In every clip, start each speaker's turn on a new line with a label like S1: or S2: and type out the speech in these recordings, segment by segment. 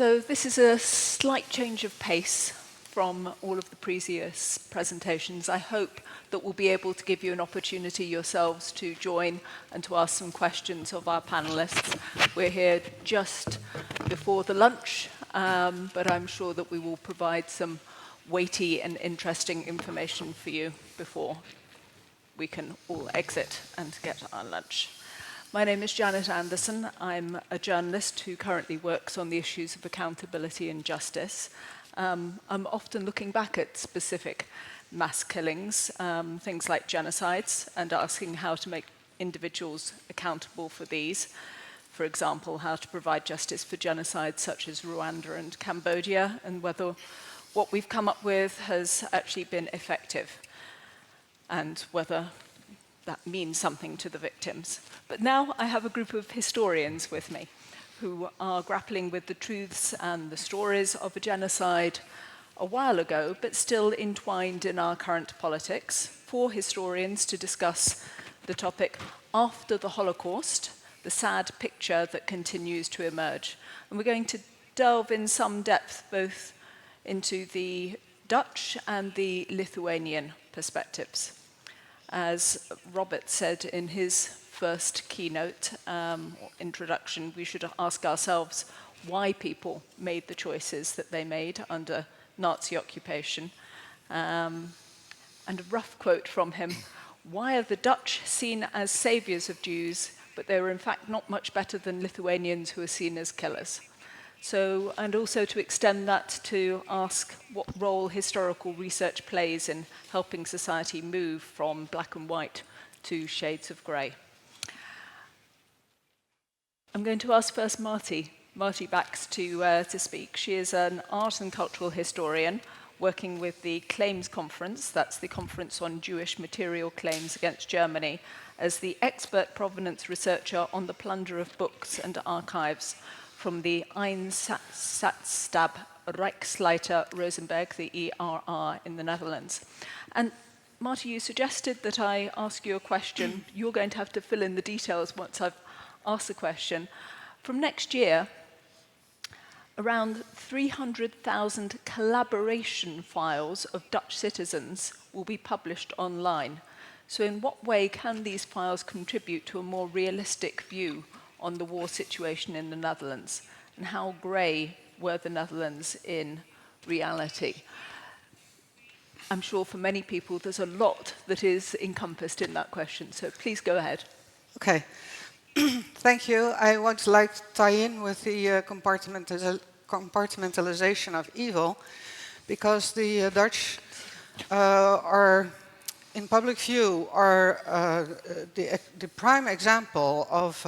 S1: So this is a slight change of pace from all of the previous presentations. I hope that we'll be able to give you an opportunity yourselves to join and to ask some questions of our panelists. We're here just before the lunch, but I'm sure that we will provide some weighty and interesting information for you before we can all exit and get our lunch. My name is Janet Anderson. I'm a journalist who currently works on the issues of accountability and justice. I'm often looking back at specific mass killings, things like genocides, and asking how to make individuals accountable for these. For example, how to provide justice for genocides such as Rwanda and Cambodia, and whether what we've come up with has actually been effective, and whether that means something to the victims. But now I have a group of historians with me who are grappling with the truths and the stories of a genocide a while ago, but still entwined in our current politics. 4 historians to discuss the topic after the Holocaust, the sad picture that continues to emerge. And we're going to delve in some depth both into the Dutch and the Lithuanian perspectives. As Robert said in his first keynote introduction, we should ask ourselves why people made the choices that they made under Nazi occupation. And a rough quote from him: "Why are the Dutch seen as saviors of Jews, but they were in fact not much better than Lithuanians who are seen as killers?" So, and also to extend that to ask what role historical research plays in helping society move from black and white to shades of grey. I'm going to ask first Marty Bax to speak. She is an art and cultural historian working with the Claims Conference, that's the Conference on Jewish Material Claims Against Germany, as the expert provenance researcher on the plunder of books and archives from the Einsatzstab Rijksleiter Rosenberg, the ERR, in the Netherlands. And Marty, you suggested that I ask you a question. You're going to have to fill in the details once I've asked the question. From next year, around 300,000 collaboration files of Dutch citizens will be published online. So in what way can these files contribute to a more realistic view on the war situation in the Netherlands? And how grey were the Netherlands in reality? I'm sure for many people there's a lot that is encompassed in that question, so please go ahead.
S2: Okay. Thank you. I would like to tie in with the compartmentalization of evil, because the Dutch are, in public view, are the prime example of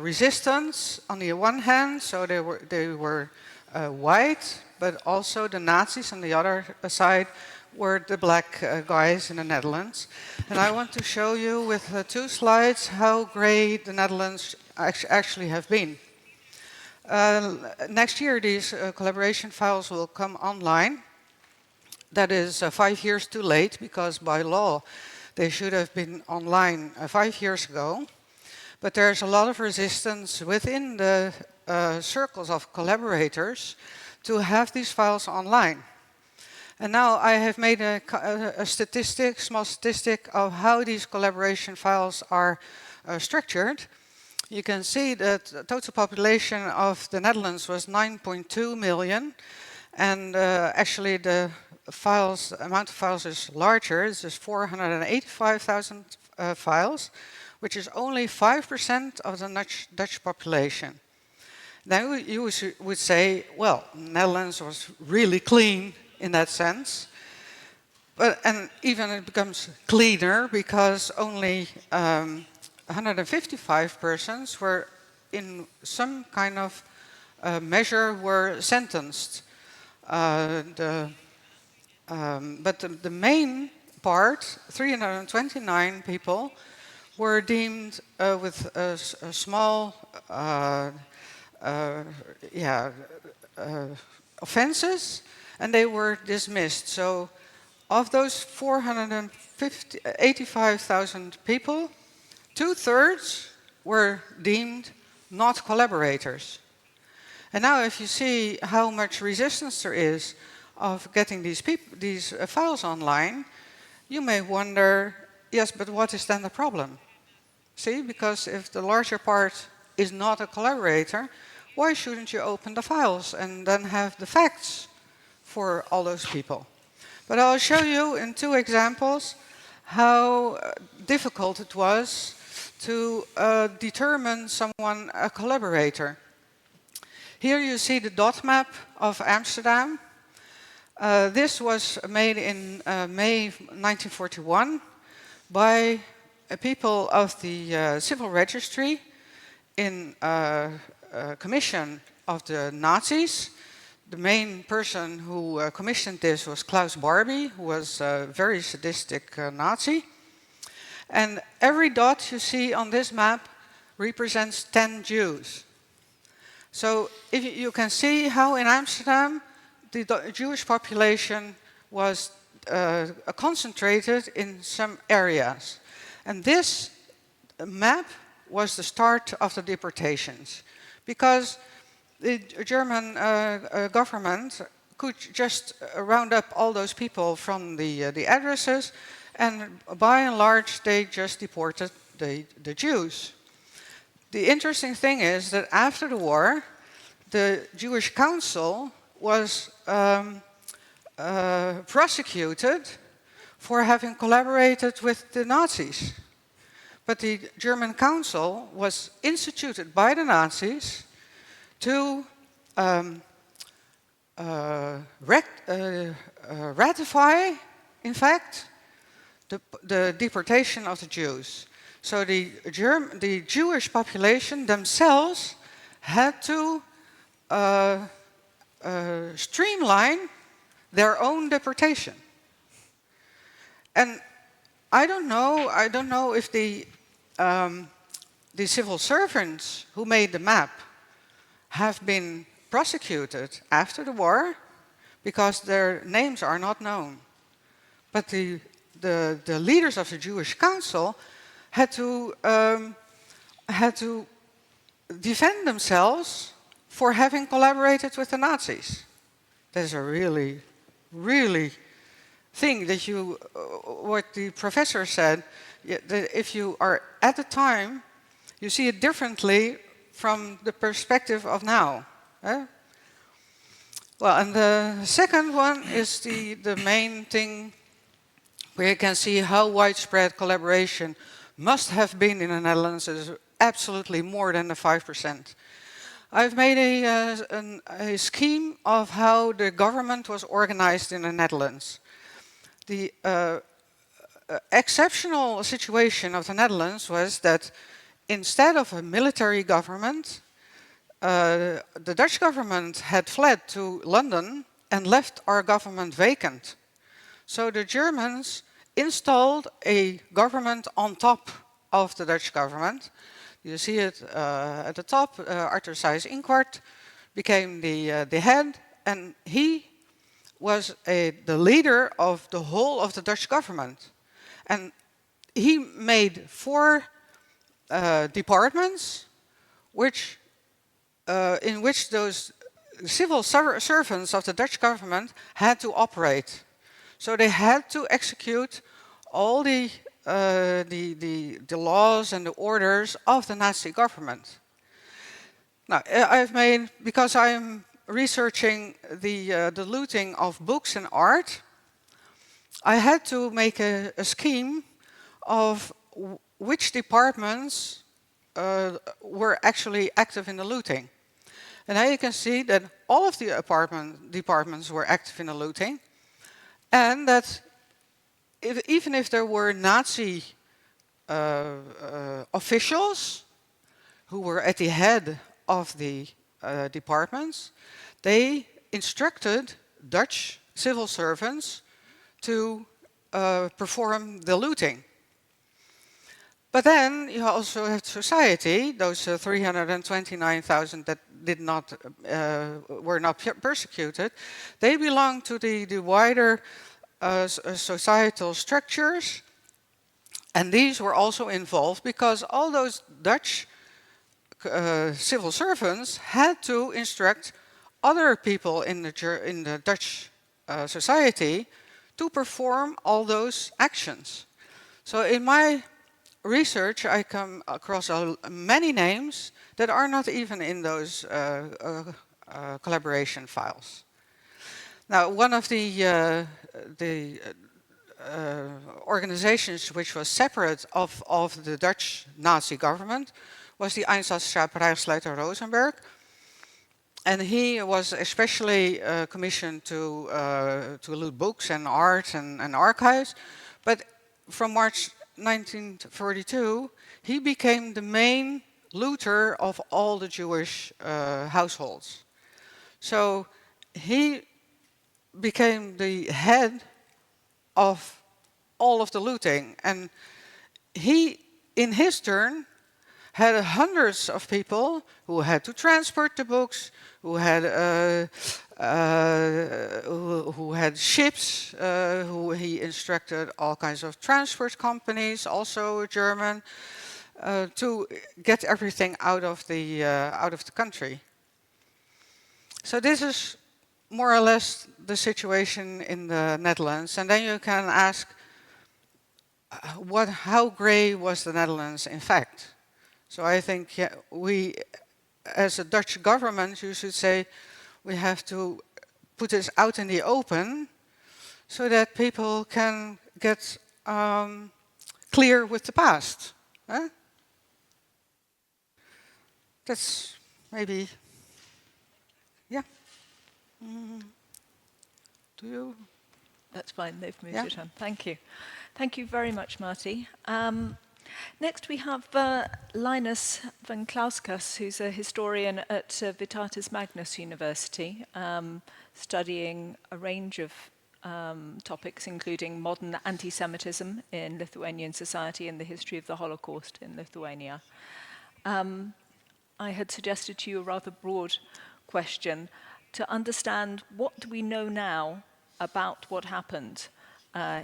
S2: resistance on the one hand. So they were white, but also the Nazis on the other side were the black guys in the Netherlands. And I want to show you with 2 slides how grey the Netherlands actually have been. Next year these collaboration files will come online. That is 5 years too late, because by law they should have been online 5 years ago. But there's a lot of resistance within the circles of collaborators to have these files online. And now I have made a small statistic of how these collaboration files are structured. You can see that the total population of the Netherlands was 9.2 million, and actually the amount of files is larger. This is 485,000 files, which is only 5% of the Dutch population. Now you would say, well, Netherlands was really clean in that sense, and even it becomes cleaner because only 155 persons were in some kind of measure were sentenced. But the main part, 329 people, were deemed with a small offenses, and they were dismissed. So of those 485,000 people, 2/3 were deemed not collaborators. And now if you see how much resistance there is of getting these files online, you may wonder, yes, but what is then the problem? See, because if the larger part is not a collaborator, why shouldn't you open the files and then have the facts for all those people? But I'll show you in 2 examples how difficult it was to determine someone a collaborator. Here you see the dot map of Amsterdam. This was made in May 1941 by people of the civil registry in a commission of the Nazis. The main person who commissioned this was Klaus Barbie, who was a very sadistic Nazi. And every dot you see on this map represents 10 Jews. So if you can see how in Amsterdam the Jewish population was concentrated in some areas. And this map was the start of the deportations, because the German government could just round up all those people from the addresses, and by and large they just deported the Jews. The interesting thing is that after the war, the Jewish Council was prosecuted for having collaborated with the Nazis. But the German Council was instituted by the Nazis to ratify, in fact, the deportation of the Jews. So the Jewish population themselves had to streamline their own deportation. And I don't know if the civil servants who made the map have been prosecuted after the war, because their names are not known. But the leaders of the Jewish Council had to defend themselves for having collaborated with the Nazis. That's a really, really thing that what the professor said, that if you are at the time, you see it differently from the perspective of now. Well, and the second one is the main thing where you can see how widespread collaboration must have been in the Netherlands. It is absolutely more than the 5%. I've made a scheme of how the government was organized in the Netherlands. The exceptional situation of the Netherlands was that instead of a military government, the Dutch government had fled to London and left our government vacant. So the Germans installed a government on top of the Dutch government. You see it at the top. Arthur Seyss-Inquart became the head, and he was the leader of the whole of the Dutch government. And he made 4 departments in which those civil servants of the Dutch government had to operate. So they had to execute all the laws and the orders of the Nazi government. Now, because I'm researching the looting of books and art, I had to make a scheme of which departments were actually active in the looting. And now you can see that all of the departments were active in the looting, and that even if there were Nazi officials who were at the head of the departments, they instructed Dutch civil servants to perform the looting. But then you also have society, those 329,000 that were not persecuted. They belong to the wider societal structures, and these were also involved because all those Dutch civil servants had to instruct other people in the Dutch society to perform all those actions. So in my research, I come across many names that are not even in those collaboration files. Now, one of the organizations which was separate of the Dutch Nazi government was the Einsatzstab Reichsleiter Rosenberg. And he was especially commissioned to loot books and art and archives. But from March 1942, he became the main looter of all the Jewish households. So he became the head of all of the looting. And he, in his turn, had hundreds of people who had to transport the books, who had ships, who he instructed all kinds of transport companies, also German, to get everything out of the country. So this is more or less the situation in the Netherlands. And then you can ask, how grey was the Netherlands in fact? So I think we, as a Dutch government, you should say, we have to put this out in the open so that people can get clear with the past. Huh? That's maybe, yeah. Do you?
S1: That's fine, they've moved it on. Thank you. Thank you very much, Marty. Next we have Linas Venclauskas, who's a historian at Vitatis Magnus University, studying a range of topics, including modern anti-Semitism in Lithuanian society and the history of the Holocaust in Lithuania. I had suggested to you a rather broad question to understand what do we know now about what happened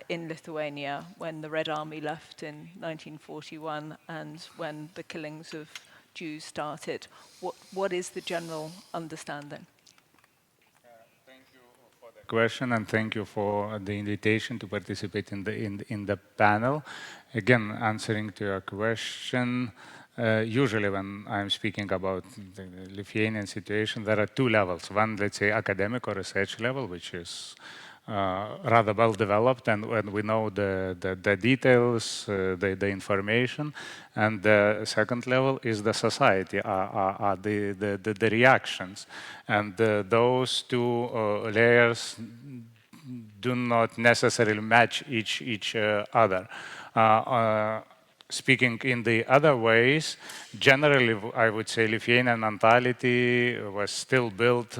S1: in Lithuania when the Red Army left in 1941 and when the killings of Jews started. What is the general understanding?
S3: Thank you for the question and thank you for the invitation to participate in the panel. Again, answering to your question, usually when I'm speaking about the Lithuanian situation, there are two levels. One, let's say, academic or research level, which is rather well developed, and when we know the details, the information, and the second level is the society, the reactions, and those two layers do not necessarily match each other. Speaking in the other ways, generally, I would say Lithuanian mentality was still built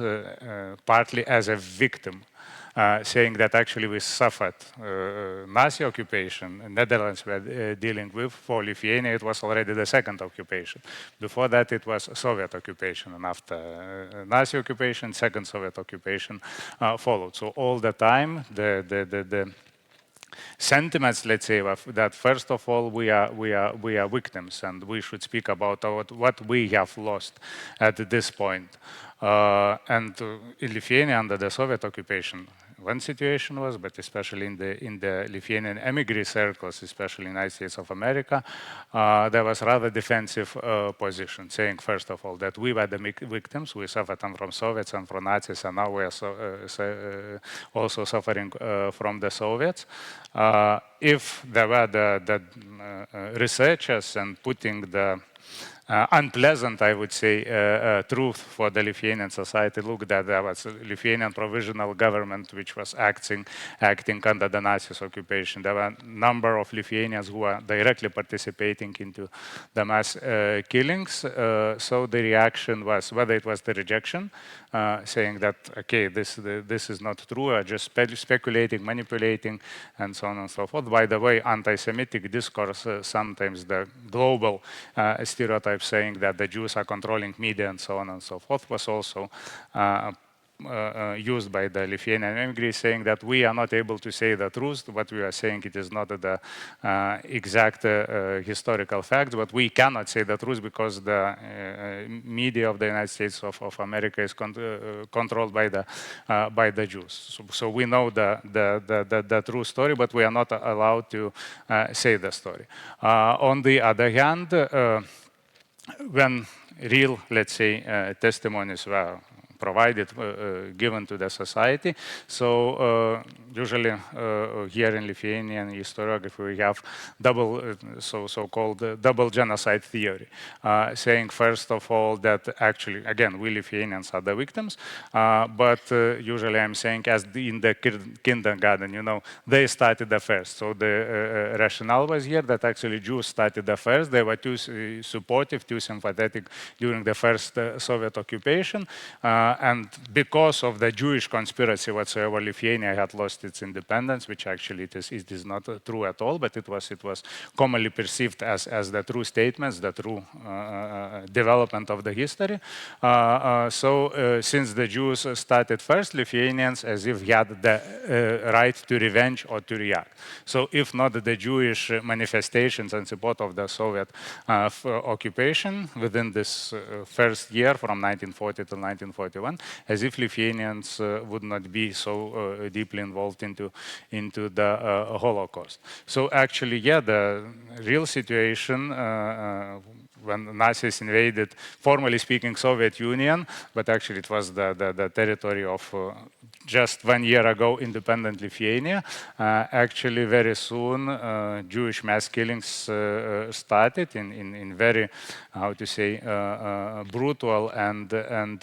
S3: partly as a victim. Saying that actually we suffered Nazi occupation. In Netherlands were dealing with. For Lithuania, it was already the second occupation. Before that, it was Soviet occupation, and after Nazi occupation, second Soviet occupation followed. So all the time, the sentiments, let's say, that first of all we are victims, and we should speak about what we have lost at this point. And in Lithuania under the Soviet occupation, one situation was, but especially in the Lithuanian emigre circles, especially in the United States of America, there was rather defensive position, saying first of all that we were the victims, we suffered from Soviets and from Nazis, and now we are also suffering from the Soviets. If there were the researchers and putting the unpleasant, I would say, truth for the Lithuanian society. Look, that there was a Lithuanian provisional government which was acting under the Nazis' occupation. There were a number of Lithuanians who were directly participating into the mass killings. So the reaction was, whether it was the rejection, saying that, okay, this is not true, just speculating, manipulating, and so on and so forth. By the way, anti-Semitic discourse, sometimes the global stereotype saying that the Jews are controlling media and so on and so forth, was also used by the Lithuanian immigrants, saying that we are not able to say the truth. What we are saying, it is not the exact historical facts, but we cannot say the truth because the media of the United States of America is controlled by the Jews. So we know the true story, but we are not allowed to say the story. On the other hand, when real, let's say, testimonies were provided, given to the society. So usually here in Lithuanian historiography we have double, so-called double genocide theory, saying first of all that actually, again, we Lithuanians are the victims, but usually I'm saying as in the kindergarten, you know, they started the first. So the rationale was here that actually Jews started the first. They were too supportive, too sympathetic during the first Soviet occupation. And because of the Jewish conspiracy whatsoever, Lithuania had lost its independence, which actually it is not true at all, but it was commonly perceived as the true statements, the true development of the history. So since the Jews started first, Lithuanians as if had the right to revenge or to react. So if not the Jewish manifestations and support of the Soviet occupation within this first year from 1940 to 1941, as if Lithuanians would not be so deeply involved into the Holocaust. So actually, yeah, the real situation when Nazis invaded, formally speaking, Soviet Union, but actually it was the territory of just 1 year ago, independent Lithuania. Actually, very soon, Jewish mass killings started in very, how to say, brutal and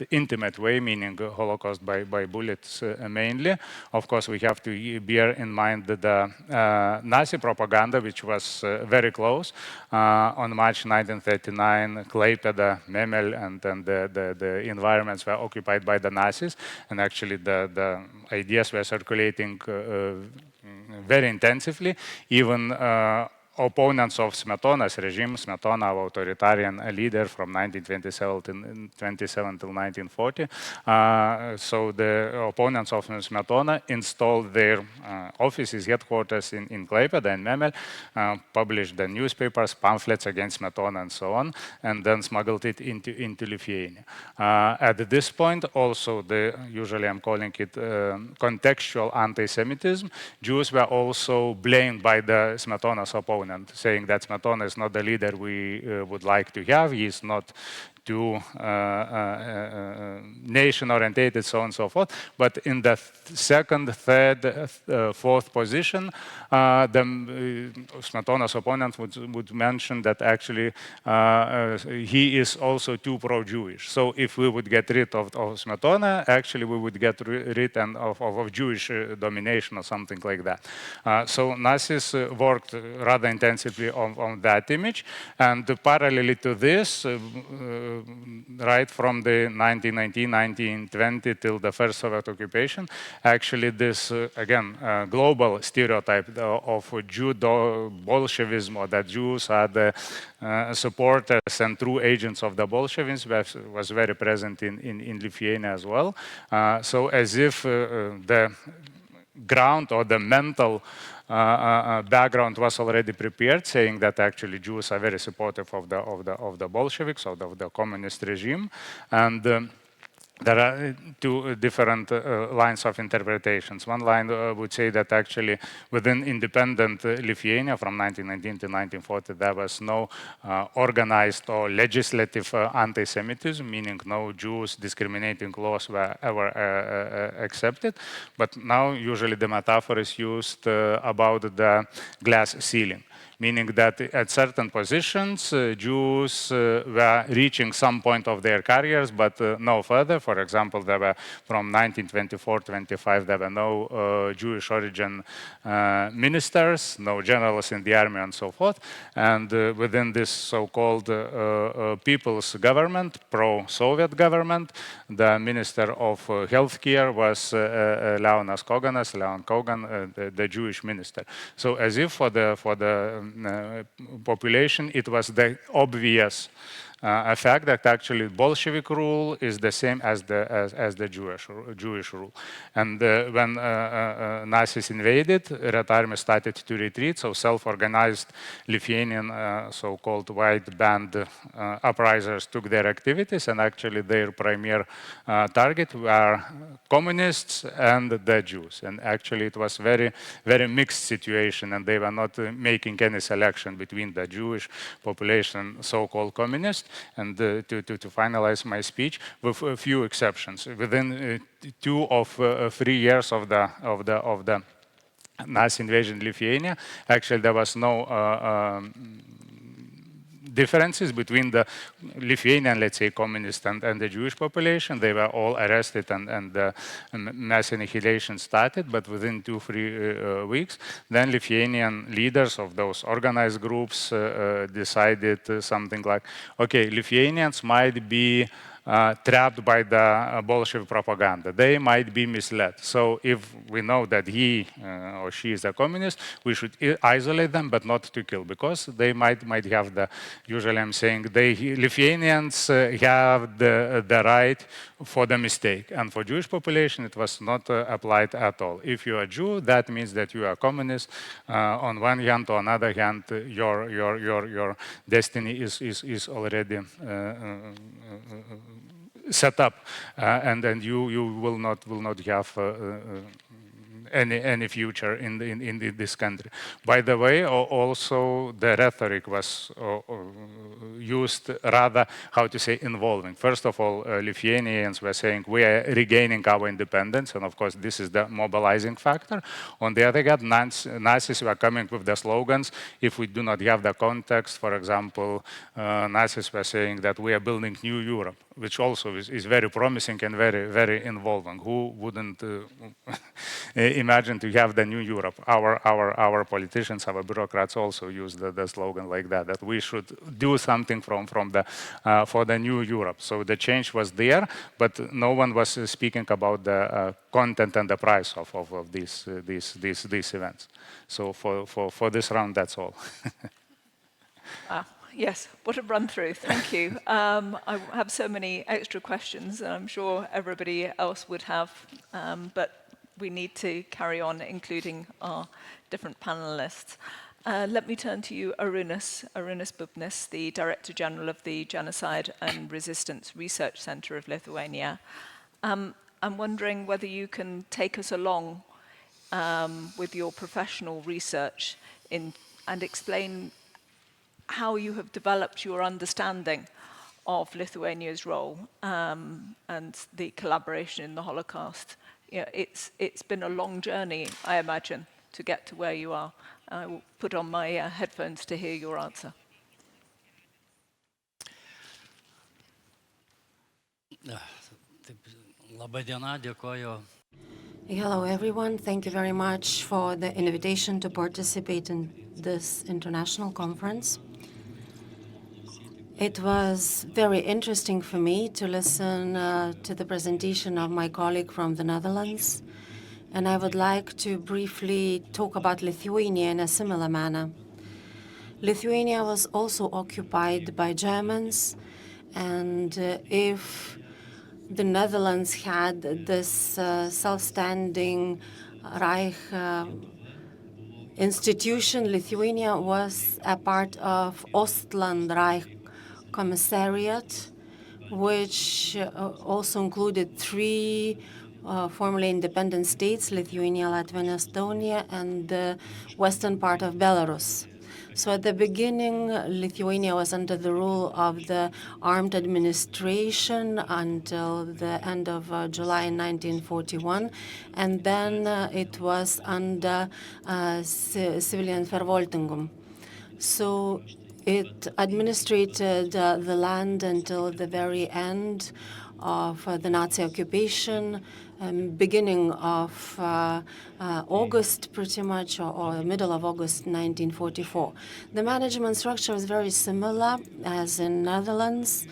S3: intimate way, meaning Holocaust by bullets mainly. Of course, we have to bear in mind the Nazi propaganda, which was very close. On March 1939, Klaipėda, Memel, and then the environments were occupied by the Nazis, and actually the ideas were circulating very intensively. Even opponents of Smetona's regime, Smetona, our authoritarian leader from 1927 till 1940. So the opponents of Smetona installed their offices, headquarters in Klaipėda and Memel, published the newspapers, pamphlets against Smetona and so on, and then smuggled it into Lithuania. At this point, also, usually I'm calling it contextual anti-Semitism, Jews were also blamed by the Smetona's opponent, saying that Smetona is not the leader we would like to have. He is not too nation-orientated, so on and so forth. But in the second, third, fourth position, Smetona's opponent would mention that actually he is also too pro-Jewish. So if we would get rid of Smetona, actually we would get rid of Jewish domination or something like that. So Nazis worked rather intensively on that image. And parallelly to this, right from the 1919, 1920 till the first Soviet occupation, actually this, again, global stereotype of Jew-Bolshevism, or that Jews are the supporters and true agents of the Bolsheviks, was very present in Lithuania as well. So as if the ground or the mental background was already prepared, saying that actually Jews are very supportive of the Bolsheviks, of the communist regime, and there are two different lines of interpretations. One line would say that actually within independent Lithuania from 1919 to 1940, there was no organized or legislative anti-Semitism, meaning no Jews discriminating laws were ever accepted. But now usually the metaphor is used about the glass ceiling, meaning that at certain positions, Jews were reaching some point of their careers, but no further. For example, there were from 1924-25, there were no Jewish origin ministers, no generals in the army, and so forth. And within this so-called people's government, pro-Soviet government, the Minister of Healthcare was Leon Kogan, the Jewish minister. So as if for the population, it was the obvious a fact that actually Bolshevik rule is the same as the Jewish rule. And when Nazis invaded, Red Army started to retreat, so self-organized Lithuanian so-called white band uprisers took their activities, and actually their premier target were communists and the Jews. And actually it was very, very mixed situation, and they were not making any selection between the Jewish population, so-called communists. And to finalize my speech, with a few exceptions, within 2 or 3 years of the Nazi invasion in Lithuania, actually there was no differences between the Lithuanian, let's say, communist and the Jewish population. They were all arrested and mass annihilation started, but within 2-3 weeks, then Lithuanian leaders of those organized groups decided something like, okay, Lithuanians might be trapped by the Bolshevik propaganda. They might be misled. So if we know that he or she is a communist, we should isolate them, but not to kill, because they might have the, usually I'm saying, Lithuanians have the right for the mistake. And for Jewish population, it was not applied at all. If you are Jew, that means that you are communist. On one hand, or another hand, your destiny is already set up, and then you will not have any future in this country. By the way, also the rhetoric was used rather, how to say, involving. First of all, Lithuanians were saying we are regaining our independence, and of course this is the mobilizing factor. On the other hand, Nazis were coming with the slogans. If we do not have the context, for example, Nazis were saying that we are building new Europe, which also is very promising and very, very involving. Who wouldn't imagine to have the new Europe? Our politicians, our bureaucrats also use the slogan like that we should do something for the new Europe. So the change was there, but no one was speaking about the content and the price of these events. So for this round, that's all.
S1: Wow. Yes, what a run through. Thank you. I have so many extra questions, and I'm sure everybody else would have, but we need to carry on, including our different panelists. Let me turn to you, Arunas Bubnys, the Director General of the Genocide and Resistance Research Center of Lithuania. I'm wondering whether you can take us along with your professional research and explain how you have developed your understanding of Lithuania's role and the collaboration in the Holocaust. You know, it's been a long journey, I imagine, to get to where you are. I will put on my headphones to hear your answer.
S4: Hello, everyone. Thank you very much for the invitation to participate in this international conference. It was very interesting for me to listen to the presentation of my colleague from the Netherlands, and I would like to briefly talk about Lithuania in a similar manner. Lithuania was also occupied by Germans, and if the Netherlands had this self-standing Reich institution, Lithuania was a part of Ostland Reich Commissariat, which also included 3 formerly independent states, Lithuania, Latvia, and Estonia, and the western part of Belarus. So at the beginning, Lithuania was under the rule of the armed administration until the end of July 1941, and then it was under civilian Verwaltung. So it administrated the land until the very end of the Nazi occupation, beginning of August, pretty much, or middle of August 1944. The management structure is very similar as in Netherlands.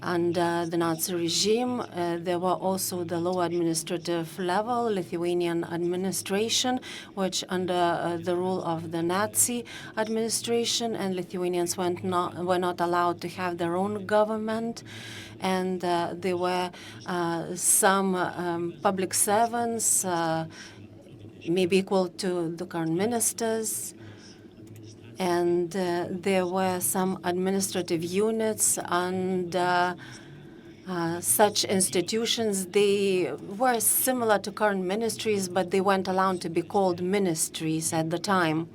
S4: under the Nazi regime. There were also the low administrative level, Lithuanian administration, which under the rule of the Nazi administration, and Lithuanians were not allowed to have their own government. And there were some public servants, maybe equal to the current ministers. And there were some administrative units and such institutions. They were similar to current ministries, but they weren't allowed to be called ministries at the time.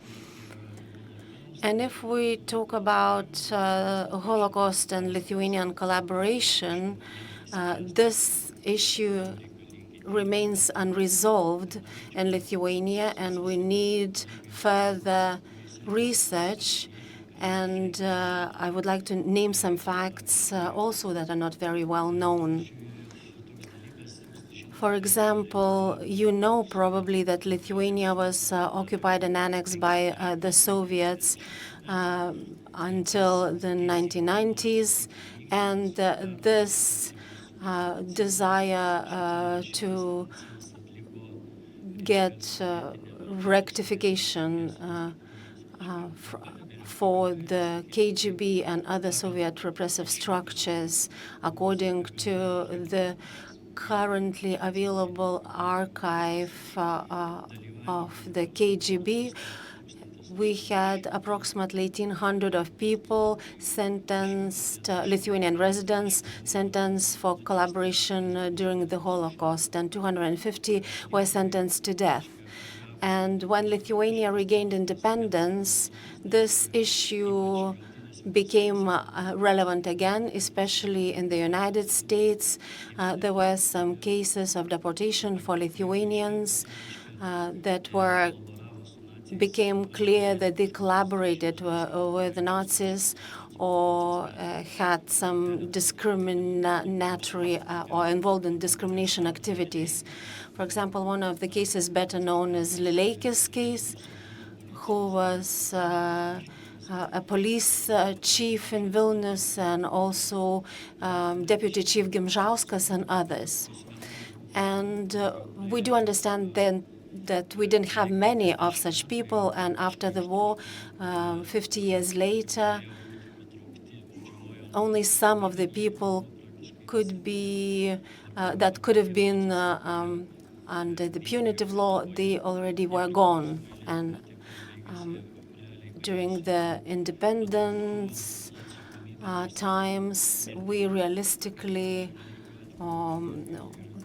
S4: And if we talk about Holocaust and Lithuanian collaboration, this issue remains unresolved in Lithuania, and we need further research. And I would like to name some facts also that are not very well known. For example, you know probably that Lithuania was occupied and annexed by the Soviets until the 1990s, and this desire to get rectification for the KGB and other Soviet repressive structures, according to the currently available archive of the KGB, we had approximately 1,800 of people sentenced, Lithuanian residents sentenced for collaboration during the Holocaust, and 250 were sentenced to death. And when Lithuania regained independence, this issue became relevant again, especially in the United States. There were some cases of deportation for Lithuanians that became clear that they collaborated with the Nazis or had some discriminatory or involved in discrimination activities. For example, one of the cases better known is Lileikis case, who was a police chief in Vilnius, and also Deputy Chief Gimžauskas and others. And we do understand then that we didn't have many of such people, and after the war, 50 years later, only some of the people could be that could have been under the punitive law, they already were gone. And during the independence times, we realistically,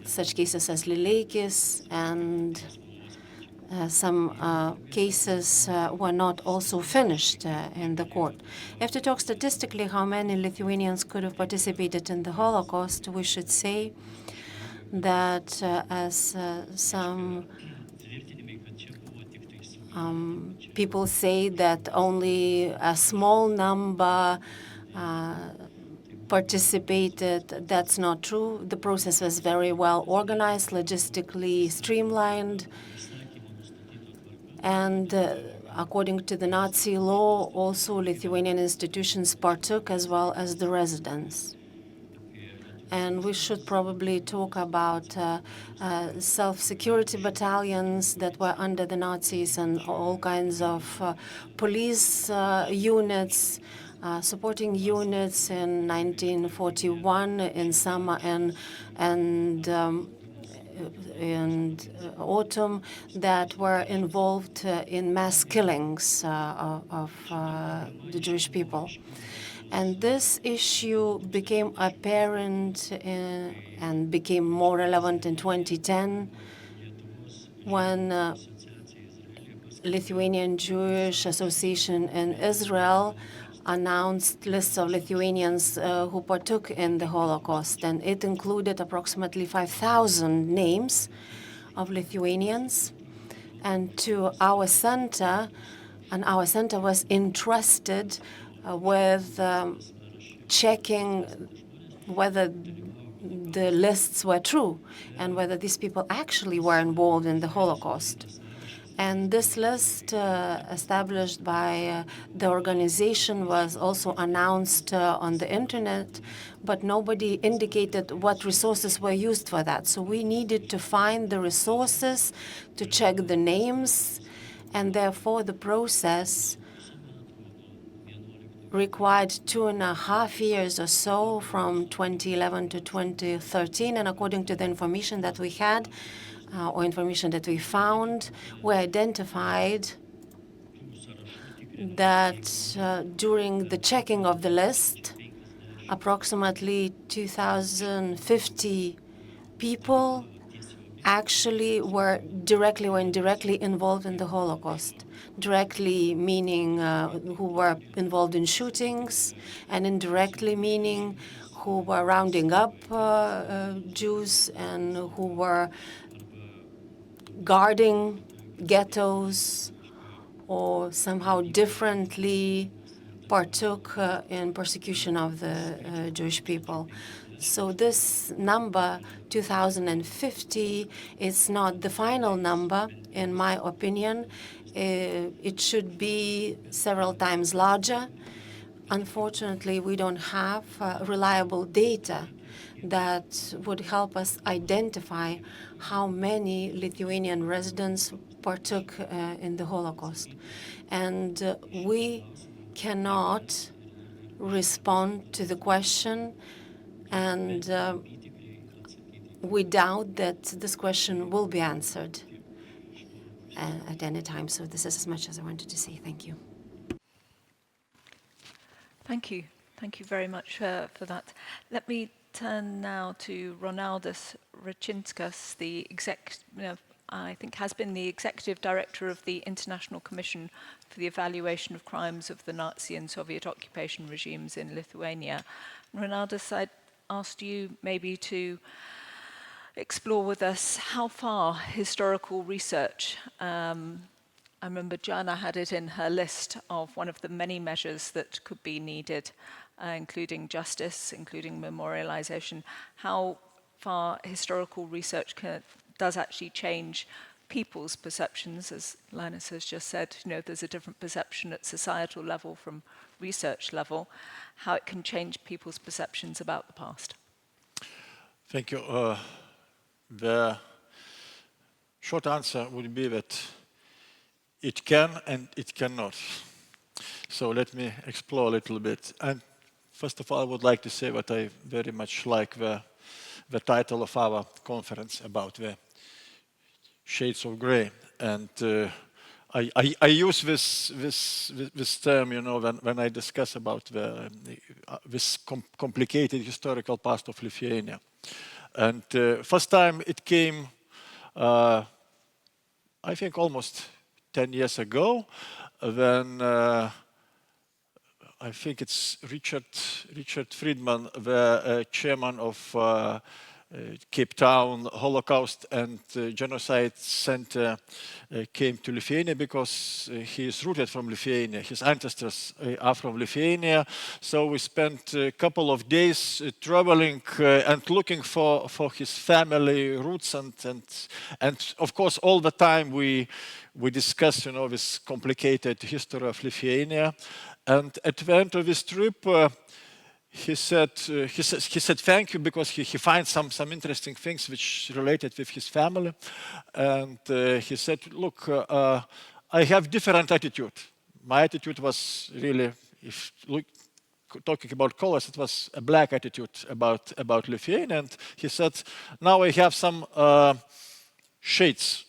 S4: such cases as Lileikis and some cases were not also finished in the court. If to talk statistically how many Lithuanians could have participated in the Holocaust, we should say that as some people say that only a small number participated. That's not true. The process was very well organized, logistically streamlined, and according to the Nazi law, also Lithuanian institutions partook as well as the residents. And we should probably talk about self-security battalions that were under the Nazis and all kinds of police units, supporting units in 1941 in summer and autumn that were involved in mass killings of the Jewish people. And this issue became apparent and became more relevant in 2010 when Lithuanian Jewish Association in Israel announced lists of Lithuanians who partook in the Holocaust. And it included approximately 5,000 names of Lithuanians. And to our center, our center was entrusted with checking whether the lists were true and whether these people actually were involved in the Holocaust. And this list, established by the organization, was also announced on the internet, but nobody indicated what resources were used for that. So we needed to find the resources, to check the names, and therefore the process required 2.5 years or so, from 2011 to 2013. And according to the information that we had, or information that we found, we identified that during the checking of the list, approximately 2,050 people actually were directly or indirectly involved in the Holocaust. Directly meaning who were involved in shootings, and indirectly meaning who were rounding up Jews and who were guarding ghettos or somehow differently partook in persecution of the Jewish people. So this number, 2,050, is not the final number, in my opinion. It should be several times larger. Unfortunately, we don't have reliable data that would help us identify how many Lithuanian residents partook in the Holocaust. And we cannot respond to the question, and we doubt that this question will be answered at any time. So this is as much as I wanted to say. Thank you.
S1: Thank you. Thank you very much for that. Let me turn now to Ronaldas Racinskas, I think has been the Executive Director of the International Commission for the Evaluation of Crimes of the Nazi and Soviet occupation regimes in Lithuania. Ronaldas, I'd asked you maybe to explore with us how far historical research, I remember Jana had it in her list of one of the many measures that could be needed, including justice, including memorialization, how far historical research does actually change people's perceptions. As Linas has just said, there's a different perception at societal level from research level, how it can change people's perceptions about the past.
S5: Thank you. The short answer would be that it can and it cannot. So let me explore a little bit. And first of all, I would like to say that I very much like the title of our conference about the shades of gray. And I use this term, when I discuss about this complicated historical past of Lithuania. And first time it came, I think almost 10 years ago, when I think it's Richard Friedman, the chairman of Cape Town Holocaust and Genocide Center, came to Lithuania because he is rooted from Lithuania. His ancestors are from Lithuania. So we spent a couple of days traveling and looking for his family roots, and of course all the time we discussed this complicated history of Lithuania. And at the end of this trip, he said thank you, because he finds some interesting things which related with his family. And he said, look, I have different attitude. My attitude was really, talking about colors, it was a black attitude about Lithuania. And he said, now I have some shades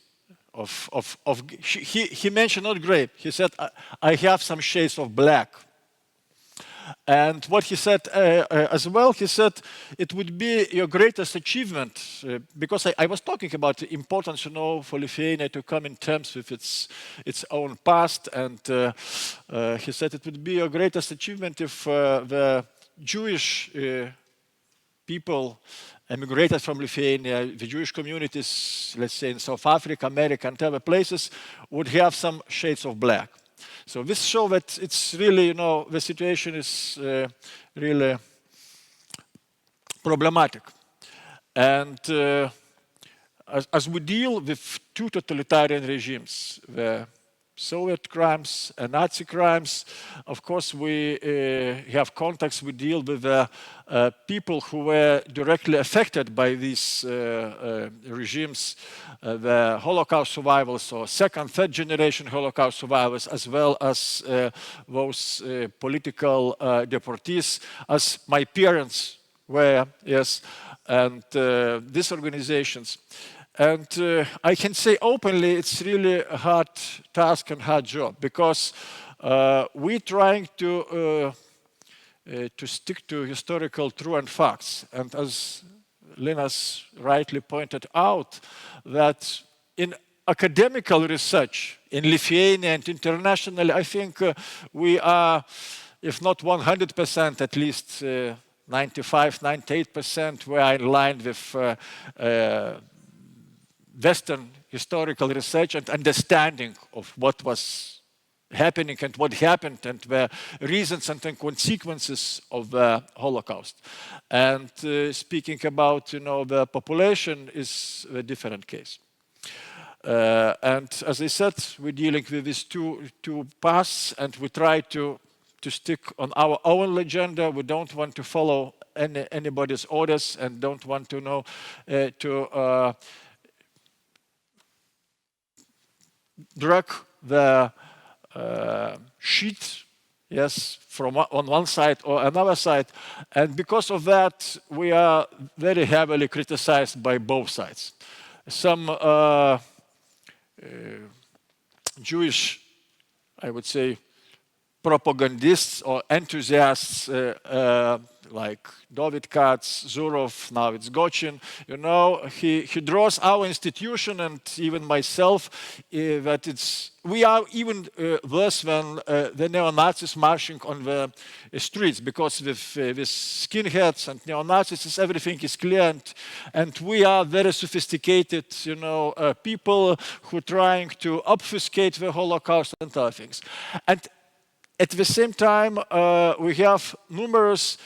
S5: he mentioned not gray. He said, I have some shades of black. And what he said as well, he said, it would be your greatest achievement, because I was talking about the importance, for Lithuania to come in terms with its own past. And he said it would be your greatest achievement if the Jewish people emigrated from Lithuania, the Jewish communities, let's say in South Africa, America, and other places, would have some shades of black. So this shows that it's really, the situation is really problematic. And as we deal with two totalitarian regimes, the Soviet crimes and Nazi crimes, of course we have contacts, we deal with people who were directly affected by these regimes, the Holocaust survivors or second, third generation Holocaust survivors, as well as those political deportees, as my parents were, yes, and these organizations. And I can say openly, it's really a hard task and hard job, because we're trying to stick to historical truth and facts. And as Linas rightly pointed out, that in academical research in Lithuania and internationally, I think we are, if not 100%, at least 95, 98%, we are in line with Western historical research and understanding of what was happening and what happened and the reasons and the consequences of the Holocaust. And speaking about, the population is a different case. And as I said, we're dealing with these two paths, and we try to stick on our own agenda. We don't want to follow anybody's orders, and don't want to drag the sheet, yes, from on one side or another side. And because of that, we are very heavily criticized by both sides. Some Jewish, I would say, propagandists or enthusiasts like David Katz, Zurov, now it's Gochin, he draws our institution and even myself that we are even worse than the neo-Nazis marching on the streets, because with skinheads and neo-Nazis everything is clear, and we are very sophisticated, people who are trying to obfuscate the Holocaust and other things. And at the same time, we have numerous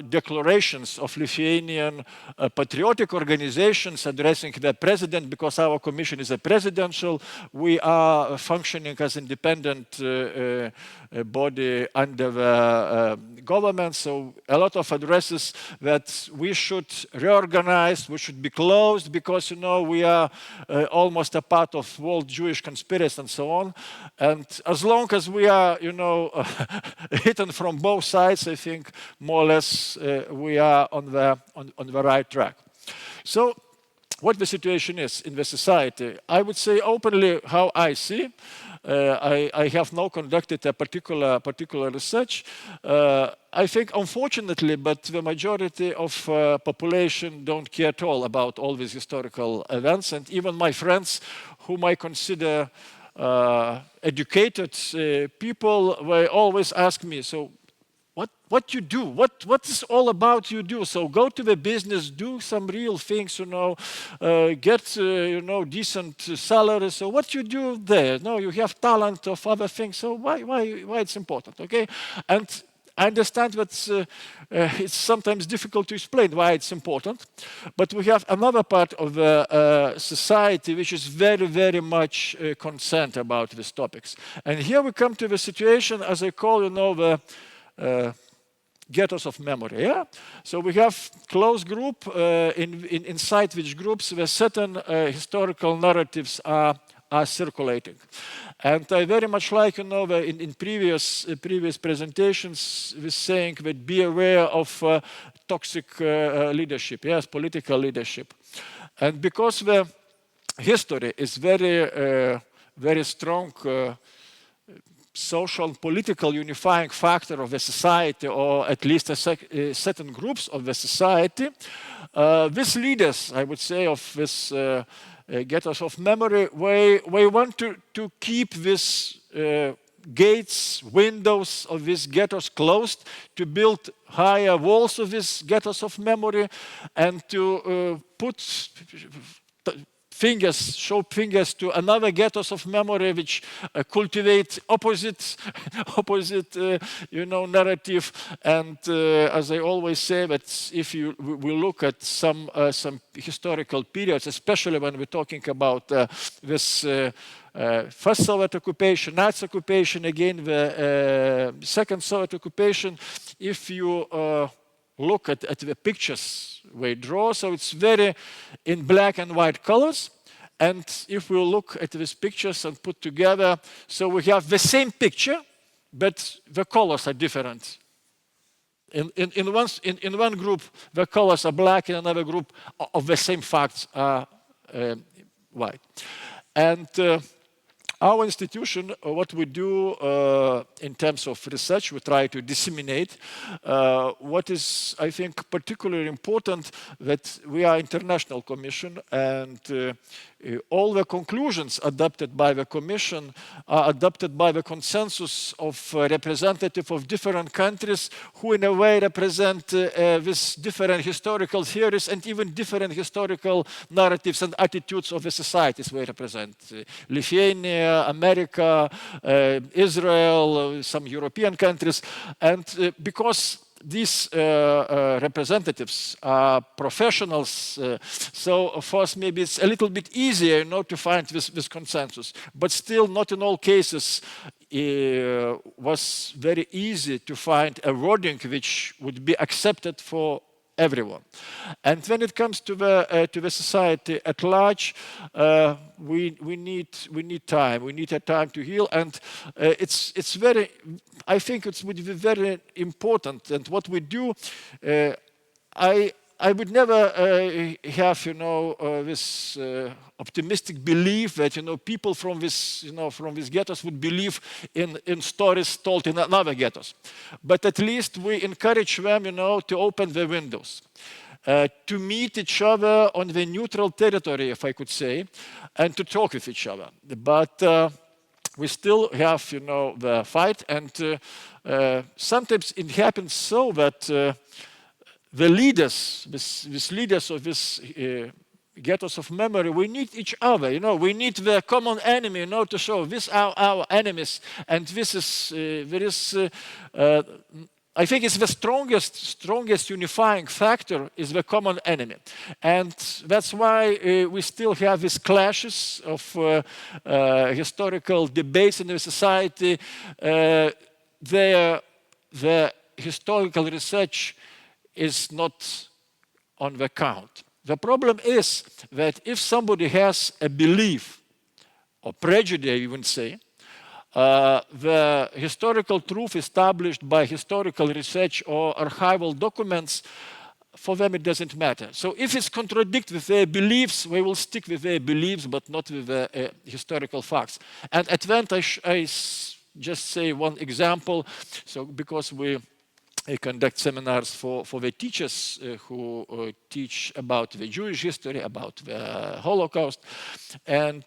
S5: declarations of Lithuanian patriotic organizations addressing the president, because our commission is a presidential. We are functioning as independent body under the government. So a lot of addresses that we should reorganize, we should be closed, because we are almost a part of world Jewish conspiracy and so on. And as long as we are hidden from both sides, I think more or less we are on the right track. So what the situation is in the society, I would say openly how I see. I have not conducted a particular research. I think, unfortunately, but the majority of population don't care at all about all these historical events. And even my friends, whom I consider educated people, they always ask me, so what you do, what is all about you do? So go to the business, do some real things, get decent salary. So what you do there? No, you have talent of other things. So why it's important? Okay, and I understand that it's sometimes difficult to explain why it's important, but we have another part of the society which is very, very much concerned about these topics. And here we come to the situation, as I call, the ghettos of memory. Yeah? So we have close group inside which groups where certain historical narratives are circulating. And I very much like, in previous presentations, we're saying that be aware of toxic leadership, yes, political leadership. And because the history is very, very strong social and political unifying factor of the society, or at least certain groups of the society, these leaders, I would say, of this ghettos of memory, we want to keep these gates, windows of these ghettos closed, to build higher walls of these ghettos of memory, and to put fingers, show fingers to another ghettos of memory which cultivate opposite narrative. And as I always say, that if we look at some historical periods, especially when we're talking about this first Soviet occupation, Nazi occupation, again the second Soviet occupation, if you look at the pictures we draw, so it's very in black and white colors. And if we look at these pictures and put together, so we have the same picture, but the colors are different. In one group, the colors are black, in another group of the same facts are white. And our institution, what we do in terms of research, we try to disseminate. What is, I think, particularly important, that we are international commission, and all the conclusions adopted by the Commission are adopted by the consensus of representatives of different countries who in a way represent these different historical theories and even different historical narratives and attitudes of the societies we represent. Lithuania, America, Israel, some European countries. And because these representatives are professionals, so for us maybe it's a little bit easier to find this consensus, but still not in all cases was very easy to find a wording which would be accepted for everyone. And when it comes to the society at large, we need time. We need a time to heal, and it's very. I think it would be very important. And what we do, I would never have this optimistic belief that people from this ghettos would believe in stories told in another ghettos. But at least we encourage them to open the windows, to meet each other on the neutral territory, if I could say, and to talk with each other. But we still have the fight, and sometimes it happens so that the leaders, these leaders of this ghettos of memory, we need each other. We need the common enemy. To show these are our enemies, and this is there is. I think it's the strongest unifying factor is the common enemy, and that's why we still have these clashes of historical debates in the society. The historical research is not on the count. The problem is that if somebody has a belief or prejudice, I even say, the historical truth established by historical research or archival documents, for them it doesn't matter. So if it's contradict with their beliefs, we will stick with their beliefs, but not with the historical facts. And at the end, I just say one example. So because we conduct seminars for the teachers who teach about the Jewish history, about the Holocaust. And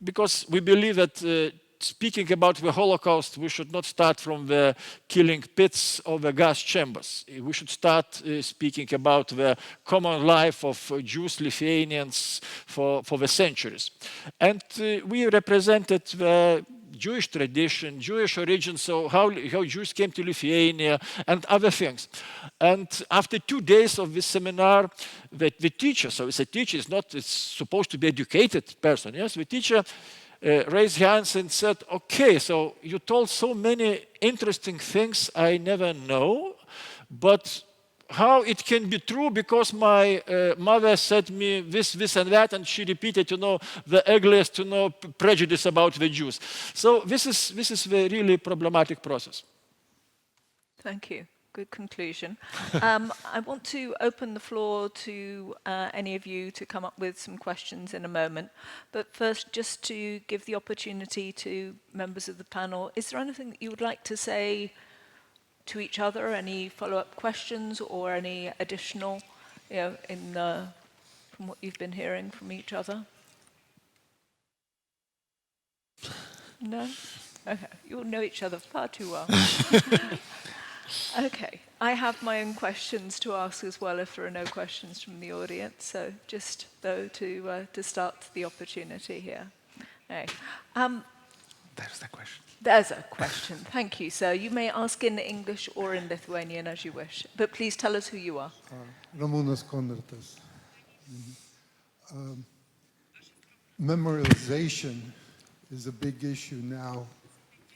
S5: because we believe that speaking about the Holocaust, we should not start from the killing pits or the gas chambers. We should start speaking about the common life of Jews, Lithuanians for the centuries. And we represented the Jewish tradition, Jewish origin, so how Jews came to Lithuania and other things. And after 2 days of this seminar, the teacher, so it's a teacher, it's supposed to be educated person, yes, the teacher raised hands and said, okay, so you told so many interesting things I never know, but how it can be true, because my mother said me this and that, and she repeated, the ugliest, prejudice about the Jews. So this is the really problematic process.
S1: Thank you. Good conclusion. I want to open the floor to any of you to come up with some questions in a moment. But first, just to give the opportunity to members of the panel, is there anything that you would like to say to each other? Any follow-up questions or any additional, from what you've been hearing from each other? No? Okay. You all know each other far too well. Okay, I have my own questions to ask as well if there are no questions from the audience. So just though to start the opportunity here. Okay.
S3: There's the question.
S1: There's a question. Thank you, sir. You may ask in English or in Lithuanian as you wish, but please tell us who you are.
S6: Ramūnas Kondratas. Memorialization is a big issue now